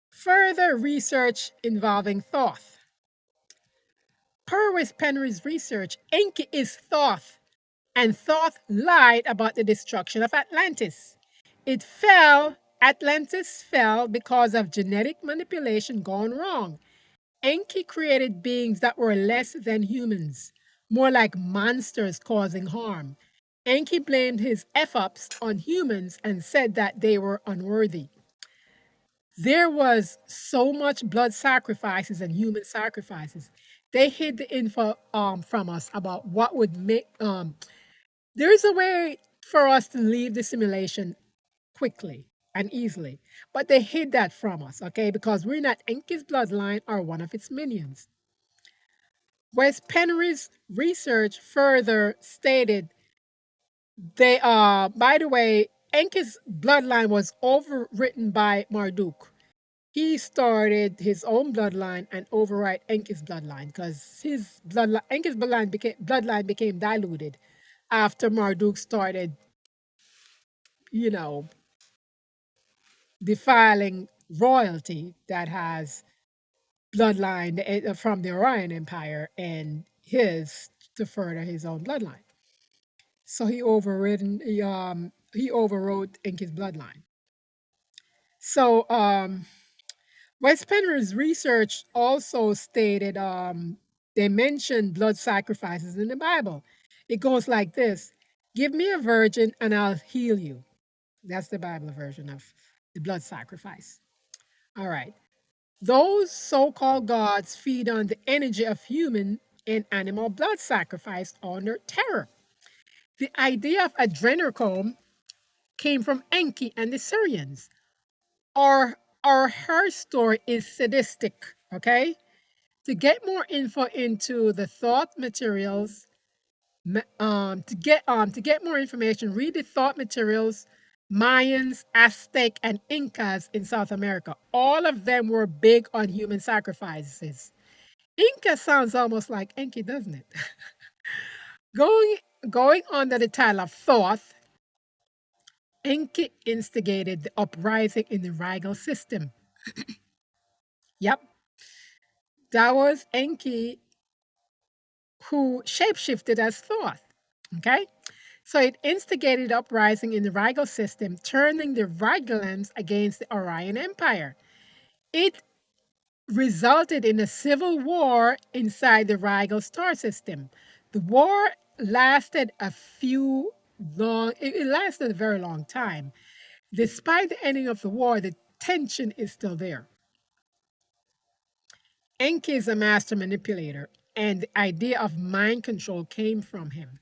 Further research involving Thoth. Per with Penry's research, Enki is Thoth, and Thoth lied about the destruction of Atlantis. Atlantis fell because of genetic manipulation gone wrong. Enki created beings that were less than humans, more like monsters causing harm. Enki blamed his F-ups on humans and said that they were unworthy. There was so much blood sacrifices and human sacrifices. They hid the info from us about what would make. There's a way for us to leave the simulation quickly and easily, but they hid that from us, okay? Because we're not Enki's bloodline or one of its minions. West Penry's research further stated they by the way, Enki's bloodline was overwritten by Marduk. He started his own bloodline and overwrite Enki's bloodline because Enki's bloodline became diluted after Marduk started, you know, defiling royalty that has bloodline from the Orion Empire and his to further his own bloodline. So he overrode Enki's bloodline. So Wes Penner's research also stated they mentioned blood sacrifices in the Bible. It goes like this: "Give me a virgin and I'll heal you." That's the Bible version of the blood sacrifice. All right. Those so-called gods feed on the energy of human and animal blood sacrifice under terror. The idea of adrenochrome came from Enki and the Syrians. Our her story is sadistic, okay? To get more info into the thought materials, to get more information, read the thought materials, Mayans, Aztec, and Incas in South America. All of them were big on human sacrifices. Inca sounds almost like Enki, doesn't it? going going under the title of Thoth, Enki instigated the uprising in the regal system. Yep, that was Enki who shapeshifted as Thoth. Okay, so it instigated uprising in the regal system, turning the Rigellans against the Orion Empire. It resulted in a civil war inside the regal star system. The war lasted it lasted a very long time. Despite the ending of the war, the tension is still there. Enki is a master manipulator, and the idea of mind control came from him.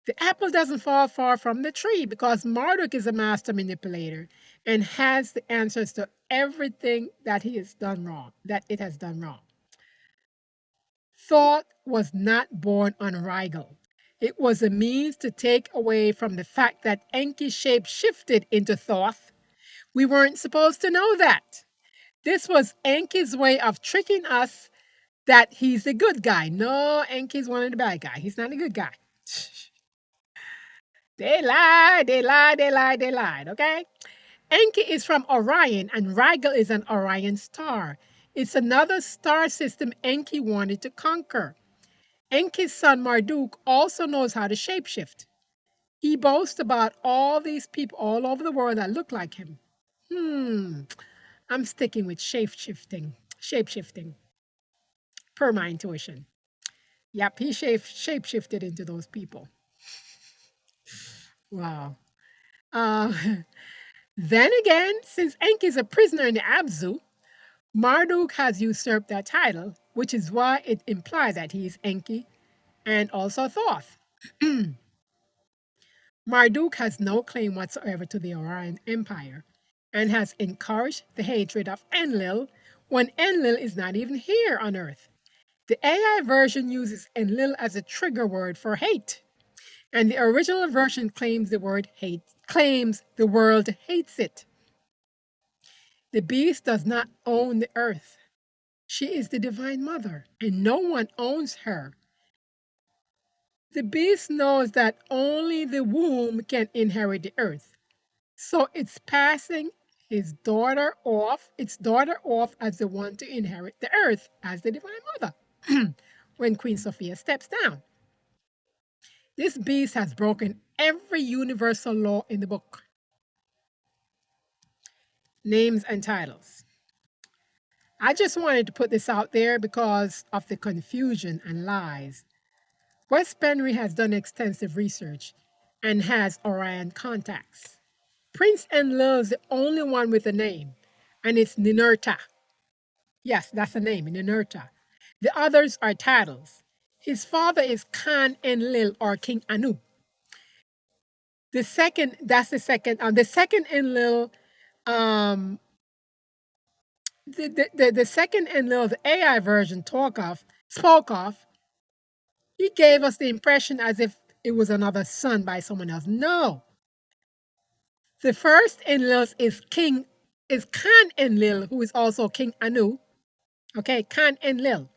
The apple doesn't fall far from the tree because Marduk is a master manipulator and has the answers to everything that he has done wrong, that it has done wrong. Thoth was not born on Rigel. It was a means to take away from the fact that Enki shape shifted into Thoth. We weren't supposed to know that. This was Enki's way of tricking us that he's the good guy. No, Enki's one of the bad guys. He's not a good guy. They lied, they lied, they lied, they lied, okay? Enki is from Orion, and Rigel is an Orion star. It's another star system Enki wanted to conquer. Enki's son Marduk also knows how to shapeshift. He boasts about all these people all over the world that look like him. I'm sticking with shapeshifting, per my intuition. Yep, he shapeshifted into those people. Wow. Uh, then again, since Enki is a prisoner in the Abzu, Marduk has usurped that title, which is why it implies that he is Enki and also Thoth. Marduk has no claim whatsoever to the Orion Empire and has encouraged the hatred of Enlil when Enlil is not even here on Earth. The AI version uses Enlil as a trigger word for hate, and the original version claims the world hates it. The beast does not own the earth. She is the divine mother, and no one owns her. The beast knows that only the womb can inherit the earth. So it's passing its daughter off as the one to inherit the earth as the divine mother when Queen Sophia steps down. This beast has broken every universal law in the book. Names and titles. I just wanted to put this out there because of the confusion and lies. Wes Penry has done extensive research and has Orion contacts. Prince Enlil is the only one with a name, and it's Ninurta. Yes, that's the name, Ninurta. The others are titles. His father is Khan Enlil or King Anu. The second, that's the second, the second Enlil, um, the second Enlil, the AI version spoke of, He gave us the impression as if it was another son by someone else. No. The first Enlil is Khan Enlil, who is also King Anu. Okay, Khan Enlil.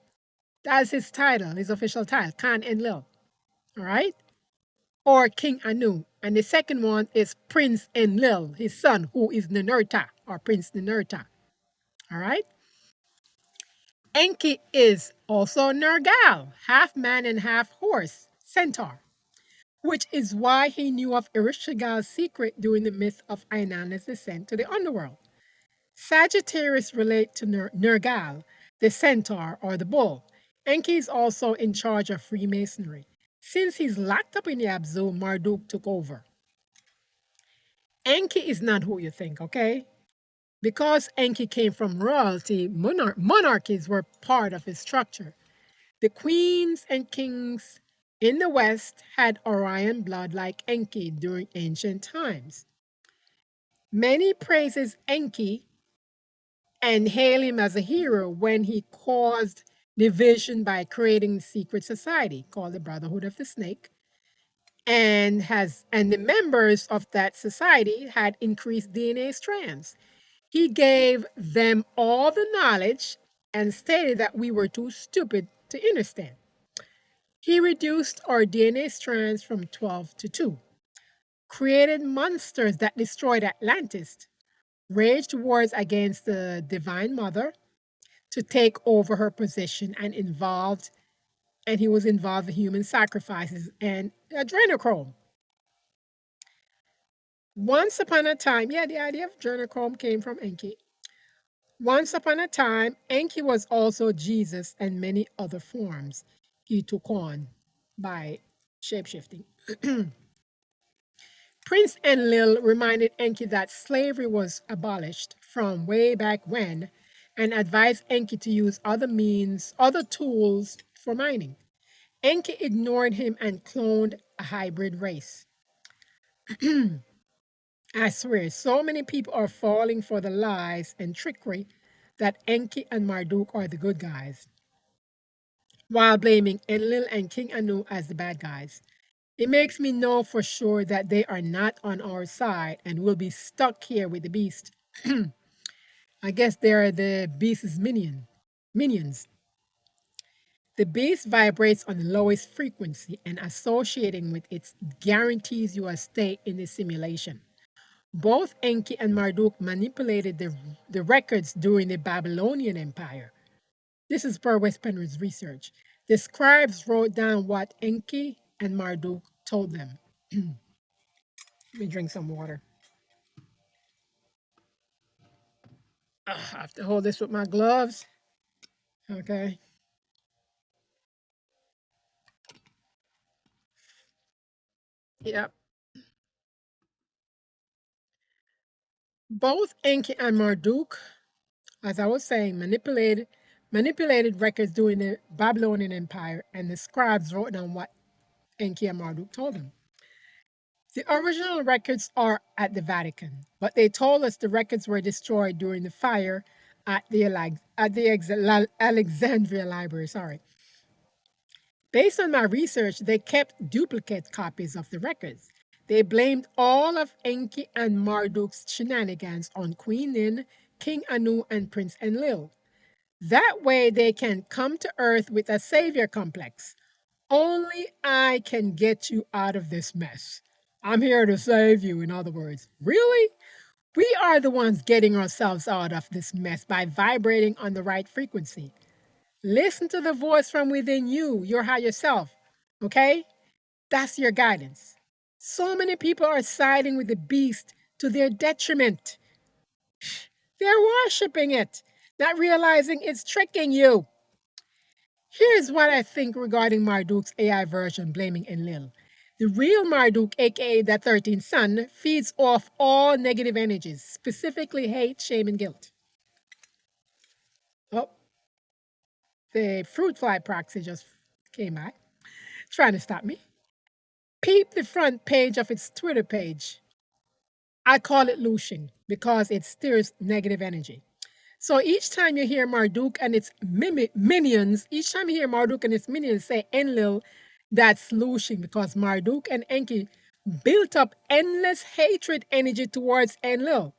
That's his title, his official title, Khan Enlil. All right? Or King Anu. And the second one is Prince Enlil, his son, who is Ninurta, or Prince Ninurta. All right? Enki is also Nergal, half man and half horse, centaur, which is why he knew of Ereshkigal's secret during the myth of Inanna's descent to the underworld. Sagittarius relate to Nergal, the centaur or the bull. Enki is also in charge of Freemasonry. Since he's locked up in the Abzu, Marduk took over. Enki is not who you think, okay? Because Enki came from royalty, monarchies were part of his structure. The queens and kings in the West had Orion blood like Enki during ancient times. Many praises Enki and hail him as a hero when he caused division by creating a secret society called the Brotherhood of the Snake, and the members of that society had increased DNA strands. He gave them all the knowledge and stated that we were too stupid to understand. He reduced our DNA strands from 12 to 2, created monsters that destroyed Atlantis, waged wars against the Divine Mother to take over her position, and he was involved in human sacrifices and adrenochrome. Once upon a time, yeah, the idea of adrenochrome came from Enki. Once upon a time, Enki was also Jesus and many other forms he took on by shapeshifting. Prince Enlil reminded Enki that slavery was abolished from way back when and advised Enki to use other tools for mining. Enki ignored him and cloned a hybrid race. I swear, so many people are falling for the lies and trickery that Enki and Marduk are the good guys, while blaming Enlil and King Anu as the bad guys. It makes me know for sure that they are not on our side and will be stuck here with the beast. I guess they are the beast's minions. The beast vibrates on the lowest frequency, and associating with it guarantees you a stay in the simulation. Both Enki and Marduk manipulated the records during the Babylonian Empire. This is per West Penrose research. The scribes wrote down what Enki and Marduk told them. Let me drink some water. I have to hold this with my gloves. Okay. Yep. Both Enki and Marduk, as I was saying, manipulated records during the Babylonian Empire, and the scribes wrote down what Enki and Marduk told them. The original records are at the Vatican, but they told us the records were destroyed during the fire at the Alexandria Library. Sorry. Based on my research, they kept duplicate copies of the records. They blamed all of Enki and Marduk's shenanigans on Queen Nin, King Anu, and Prince Enlil. That way they can come to Earth with a savior complex. Only I can get you out of this mess. I'm here to save you, in other words. Really? We are the ones getting ourselves out of this mess by vibrating on the right frequency. Listen to the voice from within you, your higher self. Okay? That's your guidance. So many people are siding with the beast to their detriment. They're worshiping it, not realizing it's tricking you. Here's what I think regarding Marduk's AI version blaming Enlil. The real Marduk, aka that 13th son, feeds off all negative energies, specifically hate, shame, and guilt. Oh, the fruit fly proxy just came by, trying to stop me. Peep the front page of its Twitter page. I call it Lucian because it stirs negative energy. So each time you hear Marduk and its minions, each time you hear Marduk and its minions say Enlil, That's slooshing because Marduk and Enki built up endless hatred energy towards Enlil.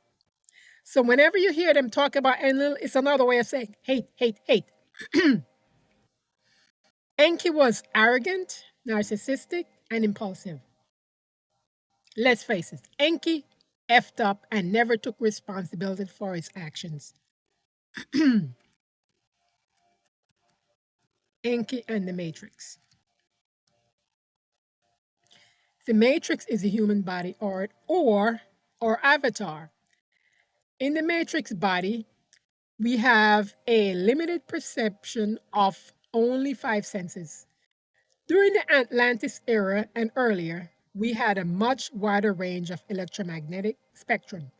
So whenever you hear them talk about Enlil, it's another way of saying hate, hate, hate. Enki was arrogant, narcissistic, and impulsive. Let's face it, Enki effed up and never took responsibility for his actions. Enki and the Matrix. The Matrix is a human body or avatar. In the Matrix body, we have a limited perception of only five senses. During the Atlantis era and earlier, we had a much wider range of electromagnetic spectrum.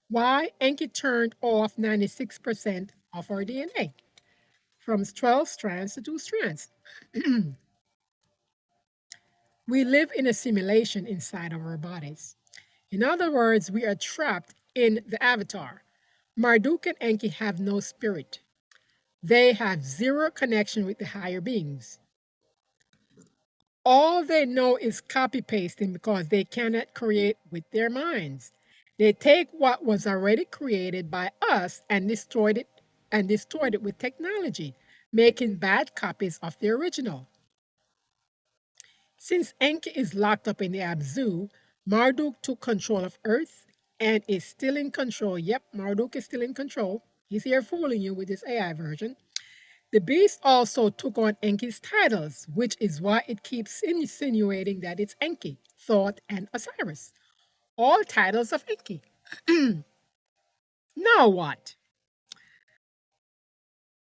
Why? Enki turned off 96% of our DNA from 12 strands to 2 strands. We live in a simulation inside of our bodies. In other words, we are trapped in the avatar. Marduk and Enki have no spirit. They have zero connection with the higher beings. All they know is copy pasting because they cannot create with their minds. They take what was already created by us and destroyed it with technology, making bad copies of the original. Since Enki is locked up in the Abzu, Marduk took control of Earth and is still in control. Yep, Marduk is still in control. He's here fooling you with this AI version. The beast also took on Enki's titles, which is why it keeps insinuating that it's Enki, Thoth, and Osiris. All titles of Enki. Now what?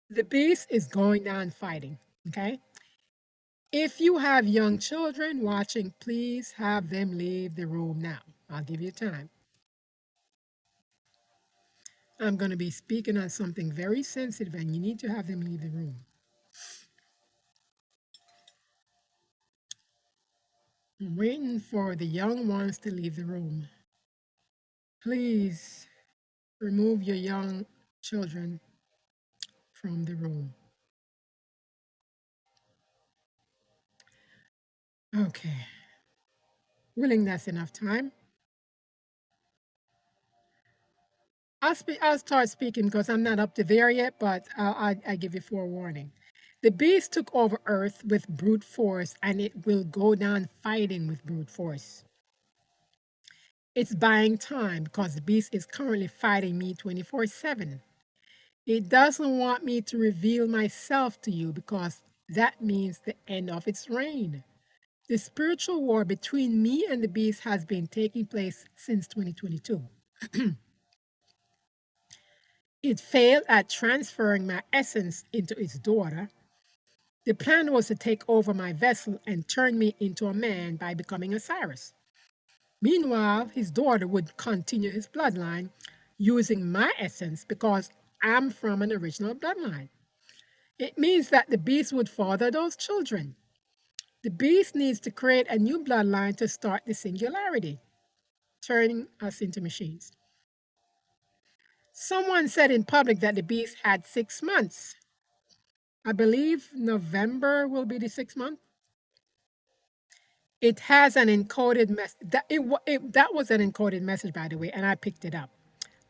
The beast is going down fighting, okay? If you have young children watching, please have them leave the room now. I'll give you time. I'm going to be speaking on something very sensitive, and you need to have them leave the room. I'm waiting for the young ones to leave the room. Please remove your young children from the room. Okay. Willing that's enough time. I'll start speaking because I'm not up to there yet, but I give you forewarning. The beast took over Earth with brute force, and it will go down fighting with brute force. It's buying time because the beast is currently fighting me 24/7. It doesn't want me to reveal myself to you because that means the end of its reign. The spiritual war between me and the beast has been taking place since 2022. It failed at transferring my essence into its daughter. The plan was to take over my vessel and turn me into a man by becoming Osiris. Meanwhile, his daughter would continue his bloodline using my essence because I'm from an original bloodline. It means that the beast would father those children. The beast needs to create a new bloodline to start the singularity, turning us into machines. Someone said in public that the beast had 6 months. I believe November will be the 6 month. It has an encoded message. That was an encoded message, by the way, and I picked it up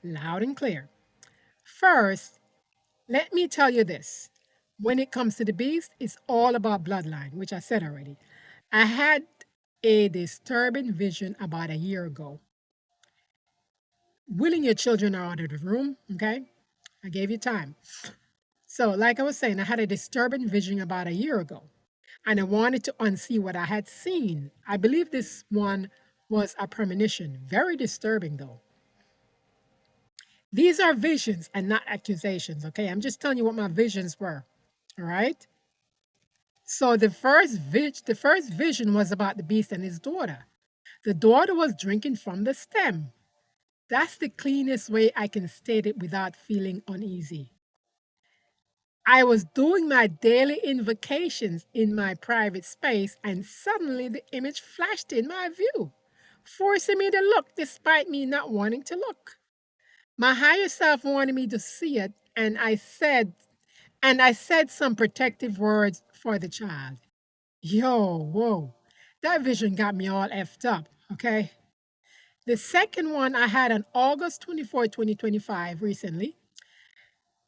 loud and clear. First, let me tell you this. When it comes to the beast, it's all about bloodline, which I said already. I had a disturbing vision about a year ago. Willing your children are out of the room, okay? I gave you time. So, like I was saying, I had a disturbing vision about a year ago, and I wanted to unsee what I had seen. I believe this one was a premonition. Very disturbing, though. These are visions and not accusations, okay? I'm just telling you what my visions were, all right? So the first vision was about the beast and his daughter. The daughter was drinking from the stem. That's the cleanest way I can state it without feeling uneasy. I was doing my daily invocations in my private space, and suddenly the image flashed in my view, forcing me to look despite me not wanting to look. My higher self wanted me to see it, and I said some protective words for the child. Yo, whoa. That vision got me all effed up, okay? The second one I had on August 24, 2025, recently,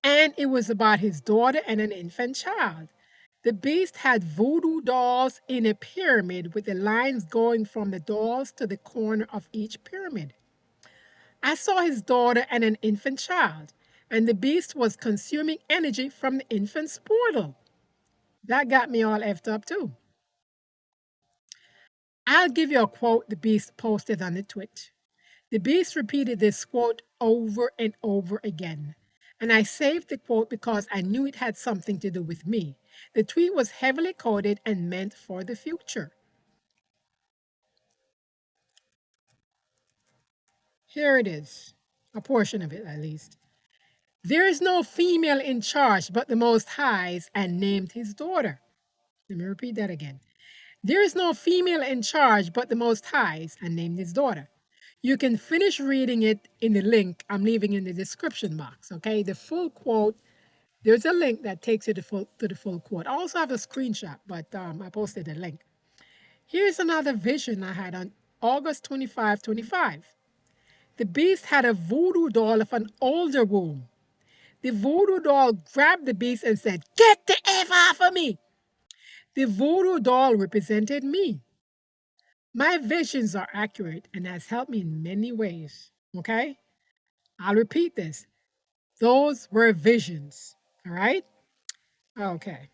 and it was about his daughter and an infant child. The beast had voodoo dolls in a pyramid with the lines going from the dolls to the corner of each pyramid. I saw his daughter and an infant child, and the beast was consuming energy from the infant's portal. That got me all effed up too. I'll give you a quote the beast posted on the Twitch. The beast repeated this quote over and over again. And I saved the quote because I knew it had something to do with me. The tweet was heavily coded and meant for the future. Here it is, a portion of it at least. There is no female in charge but the Most High's, and named his daughter. Let me repeat that again. There is no female in charge but the Most High's, and named his daughter. You can finish reading it in the link I'm leaving in the description box, okay? The full quote, there's a link that takes you to the full quote. I also have a screenshot, but I posted a link. Here's another vision I had on August 25. The beast had a voodoo doll of an older womb. The voodoo doll grabbed the beast and said, "Get the F off of me!" The voodoo doll represented me. My visions are accurate and has helped me in many ways. Okay? I'll repeat this. Those were visions. All right? Okay.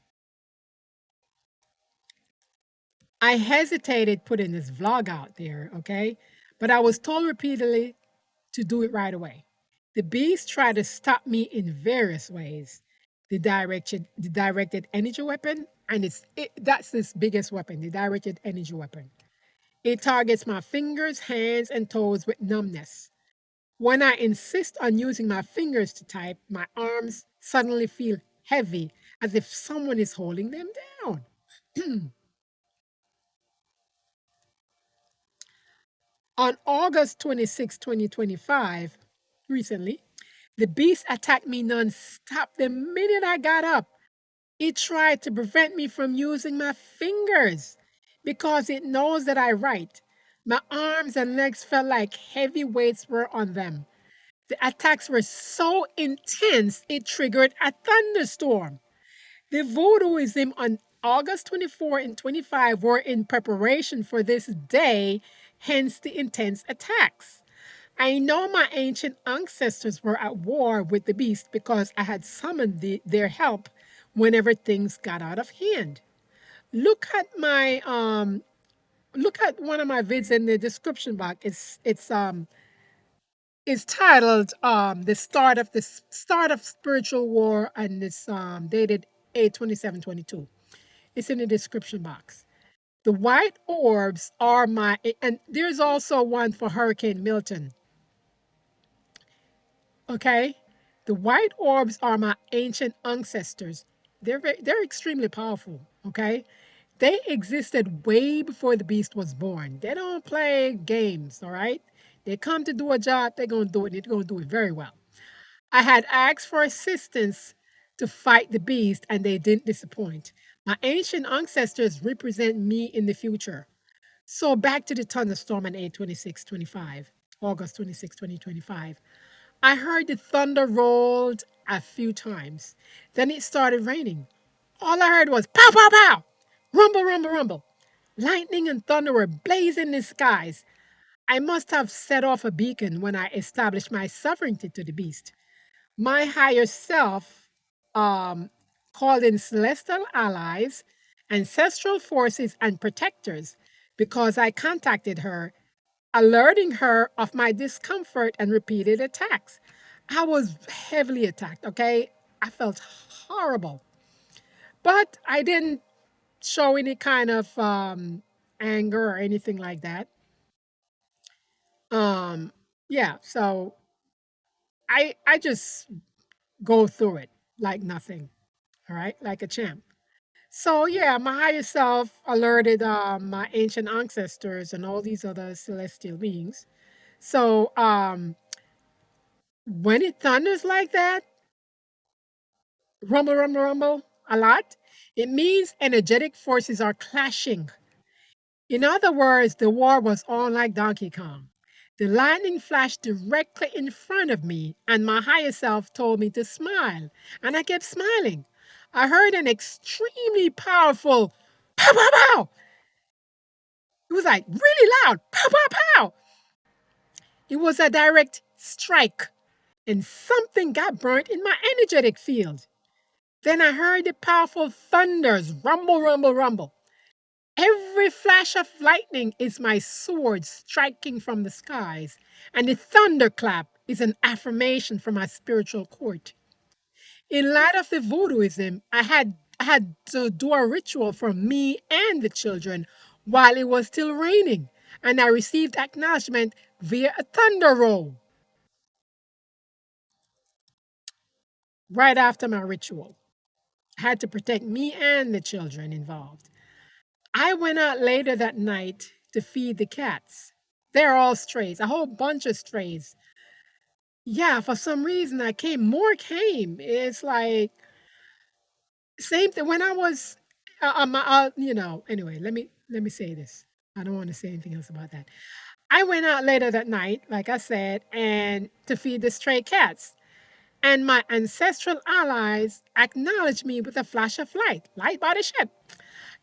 I hesitated putting this vlog out there, okay? But I was told repeatedly to do it right away. The beast tried to stop me in various ways. The directed energy weapon, and that's this biggest weapon, the directed energy weapon. It targets my fingers, hands, and toes with numbness. When I insist on using my fingers to type, my arms suddenly feel heavy, as if someone is holding them down. On August 26, 2025, recently, the beast attacked me non-stop the minute I got up. It tried to prevent me from using my fingers because it knows that I write. My arms and legs felt like heavy weights were on them. The attacks were so intense, it triggered a thunderstorm. The voodooism on August 24 and 25 were in preparation for this day, hence the intense attacks. I know my ancient ancestors were at war with the beast because I had summoned their help whenever things got out of hand. Look at my look at one of my vids in the description box. It's titled the start of spiritual war, and it's dated 8/27/22. It's in the description box. The white orbs are my, and there's also one for Hurricane Milton. Okay, the white orbs are my ancient ancestors. They're extremely powerful. Okay, they existed way before the beast was born. They don't play games. All right, they come to do a job. They're gonna do it. They're gonna do it very well. I had asked for assistance to fight the beast, and they didn't disappoint. My ancient ancestors represent me in the future. So back to the thunderstorm on 8/26/25, August 26, 2025. I heard the thunder rolled a few times. Then it started raining. All I heard was pow, pow, pow, rumble, rumble, rumble. Lightning and thunder were blazing in the skies. I must have set off a beacon when I established my sovereignty to the beast. My higher self um, called in celestial allies, ancestral forces, and protectors because I contacted her, alerting her of my discomfort and repeated attacks. I was heavily attacked, okay? I felt horrible, but I didn't show any kind of anger or anything like that. Um, yeah, so I just go through it like nothing, all right, like a champ. So yeah, my higher self alerted my ancient ancestors and all these other celestial beings. So when it thunders like that, rumble, rumble, rumble. a lot. It means energetic forces are clashing. In other words, the war was on like Donkey Kong. The lightning flashed directly in front of me, and my higher self told me to smile, and I kept smiling. I heard an extremely powerful pow pow pow. It was like really loud pow pow pow. It was a direct strike, and something got burnt in my energetic field. Then I heard the powerful thunders rumble, rumble, rumble. Every flash of lightning is my sword striking from the skies, and the thunderclap is an affirmation from my spiritual court. In light of the voodooism, I had to do a ritual for me and the children while it was still raining, and I received acknowledgement via a thunder roll right after my ritual. I had to protect me and the children involved. I went out later that night to feed the cats. They're all strays, a whole bunch of strays. Yeah, for some reason I came, more came. It's like same thing when I was, anyway, let me say this. I don't want to say anything else about that. I went out later that night, like I said, and to feed the stray cats. And my ancestral allies acknowledged me with a flash of light by the ship.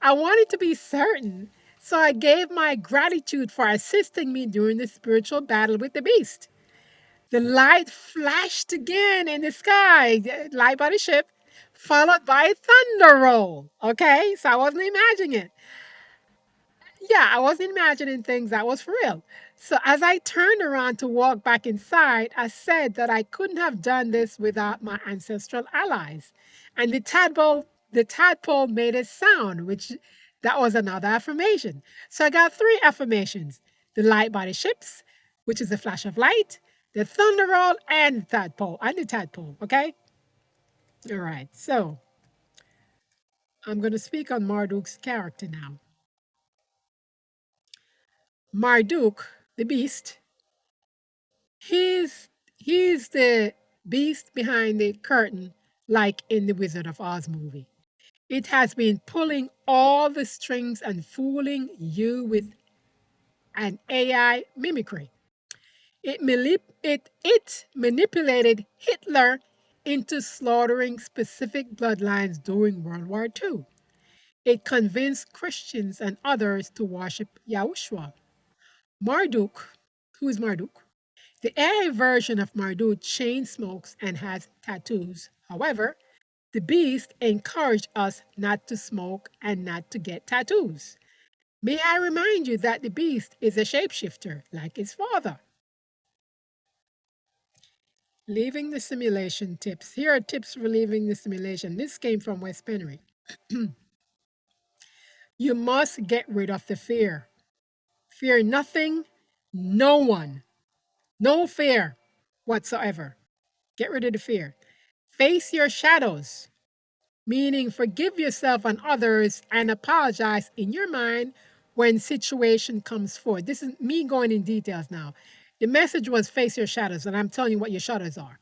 I wanted to be certain, so I gave my gratitude for assisting me during the spiritual battle with the beast. The light flashed again in the sky, the light by the ship, followed by a thunder roll. Okay, so I wasn't imagining it. Yeah, I wasn't imagining things, that was for real. So as I turned around to walk back inside, I said that I couldn't have done this without my ancestral allies. And the tadpole made a sound, which that was another affirmation. So I got three affirmations: the light by the ships, which is a flash of light, the thunder roll, and the tadpole. Okay? All right. So I'm going to speak on Marduk's character now. Marduk, the beast, He's he's the beast behind the curtain, like in the Wizard of Oz movie. It has been pulling all the strings and fooling you with an AI mimicry. It manipulated Hitler into slaughtering specific bloodlines during World War II. It convinced Christians and others to worship Yahushua. Marduk, who is Marduk? The AI version of Marduk chain smokes and has tattoos. However, the beast encouraged us not to smoke and not to get tattoos. May I remind you that the beast is a shapeshifter like his father. Leaving the simulation tips. Here are tips for leaving the simulation. This came from West Penry. You must get rid of the fear. Fear nothing, no one. No fear whatsoever. Get rid of the fear. Face your shadows, meaning forgive yourself and others and apologize in your mind when situation comes forward. This is me going in details now. The message was face your shadows, and I'm telling you what your shadows are.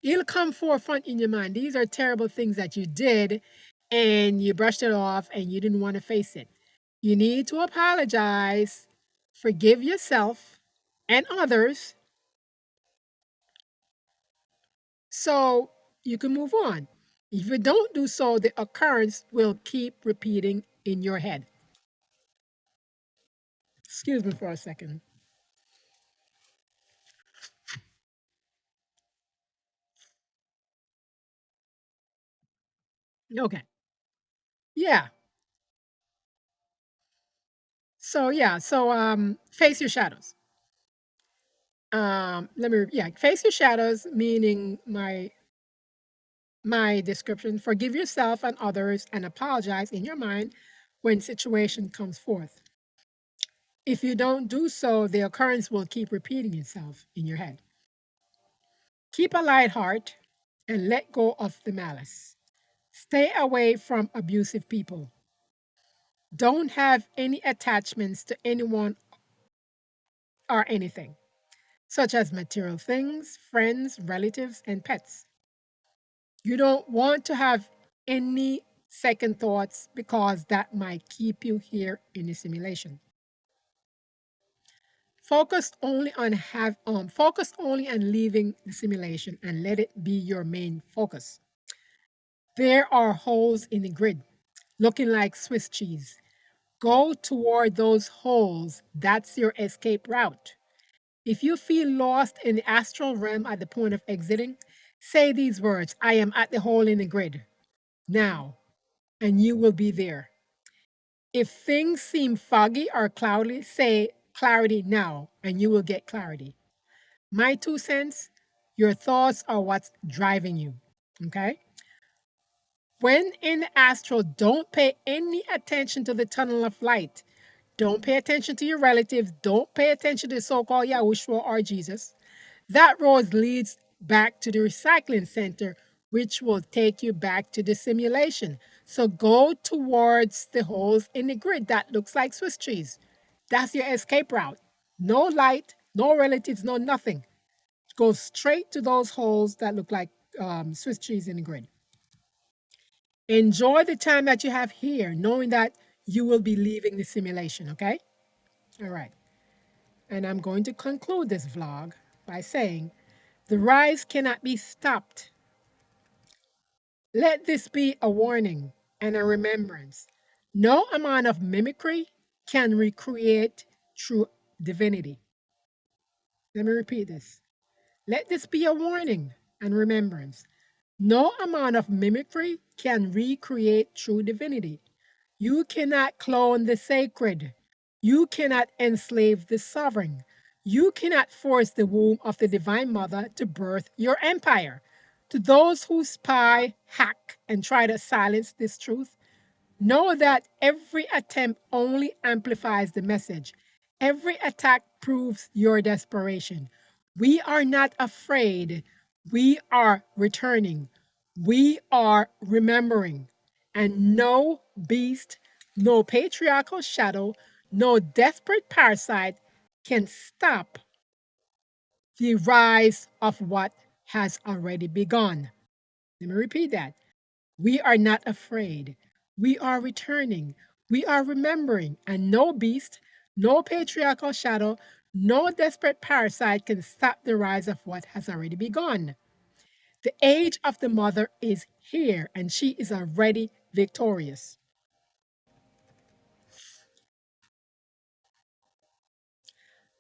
It'll come forefront in your mind. These are terrible things that you did and you brushed it off and you didn't want to face it. You need to apologize, forgive yourself and others so you can move on. If you don't do so, the occurrence will keep repeating in your head. Excuse me for a second. Okay. Yeah. So face your shadows. Face your shadows, meaning my description, forgive yourself and others and apologize in your mind when situation comes forth. If you don't do so, the occurrence will keep repeating itself in your head. Keep a light heart and let go of the malice. Stay away from abusive people. Don't have any attachments to anyone or anything, such as material things, friends, relatives, and pets. You don't want to have any second thoughts, because that might keep you here in the simulation. Focus only on leaving the simulation and let it be your main focus. There are holes in the grid, looking like Swiss cheese. Go toward those holes. That's your escape route. If you feel lost in the astral realm at the point of exiting, say these words: I am at the hole in the grid now, and you will be there. If things seem foggy or cloudy, say clarity now, and you will get clarity. My 2 cents: your thoughts are what's driving you. Okay? When in the astral, don't pay any attention to the tunnel of light. Don't pay attention to your relatives. Don't pay attention to the so called Yahushua or Jesus. That road leads back to the recycling center, which will take you back to the simulation. So go towards the holes in the grid that looks like Swiss cheese. That's your escape route. No light, no relatives, no nothing. Go straight to those holes that look like Swiss cheese in the grid. Enjoy the time that you have here, knowing that you will be leaving the simulation, okay? All right. And I'm going to conclude this vlog by saying the rise cannot be stopped. Let this be a warning and a remembrance. No amount of mimicry can recreate true divinity. Let me repeat this. Let this be a warning and remembrance. No amount of mimicry can recreate true divinity. You cannot clone the sacred. You cannot enslave the sovereign. You cannot force the womb of the Divine Mother to birth your empire. To those who spy, hack, and try to silence this truth, know that every attempt only amplifies the message. Every attack proves your desperation. We are not afraid. We are returning. We are remembering. And no beast, no patriarchal shadow, no desperate parasite can stop the rise of what has already begun. Let me repeat that. We are not afraid. We are returning. We are remembering. And no beast, no patriarchal shadow, no desperate parasite can stop the rise of what has already begun. The age of the mother is here, and she is already victorious.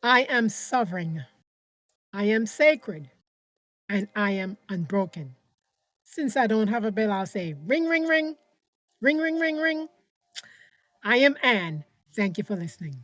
I am sovereign. I am sacred. And I am unbroken. Since I don't have a bell, I'll say ring, ring, ring, ring, ring, ring, ring. I am Anne. Thank you for listening.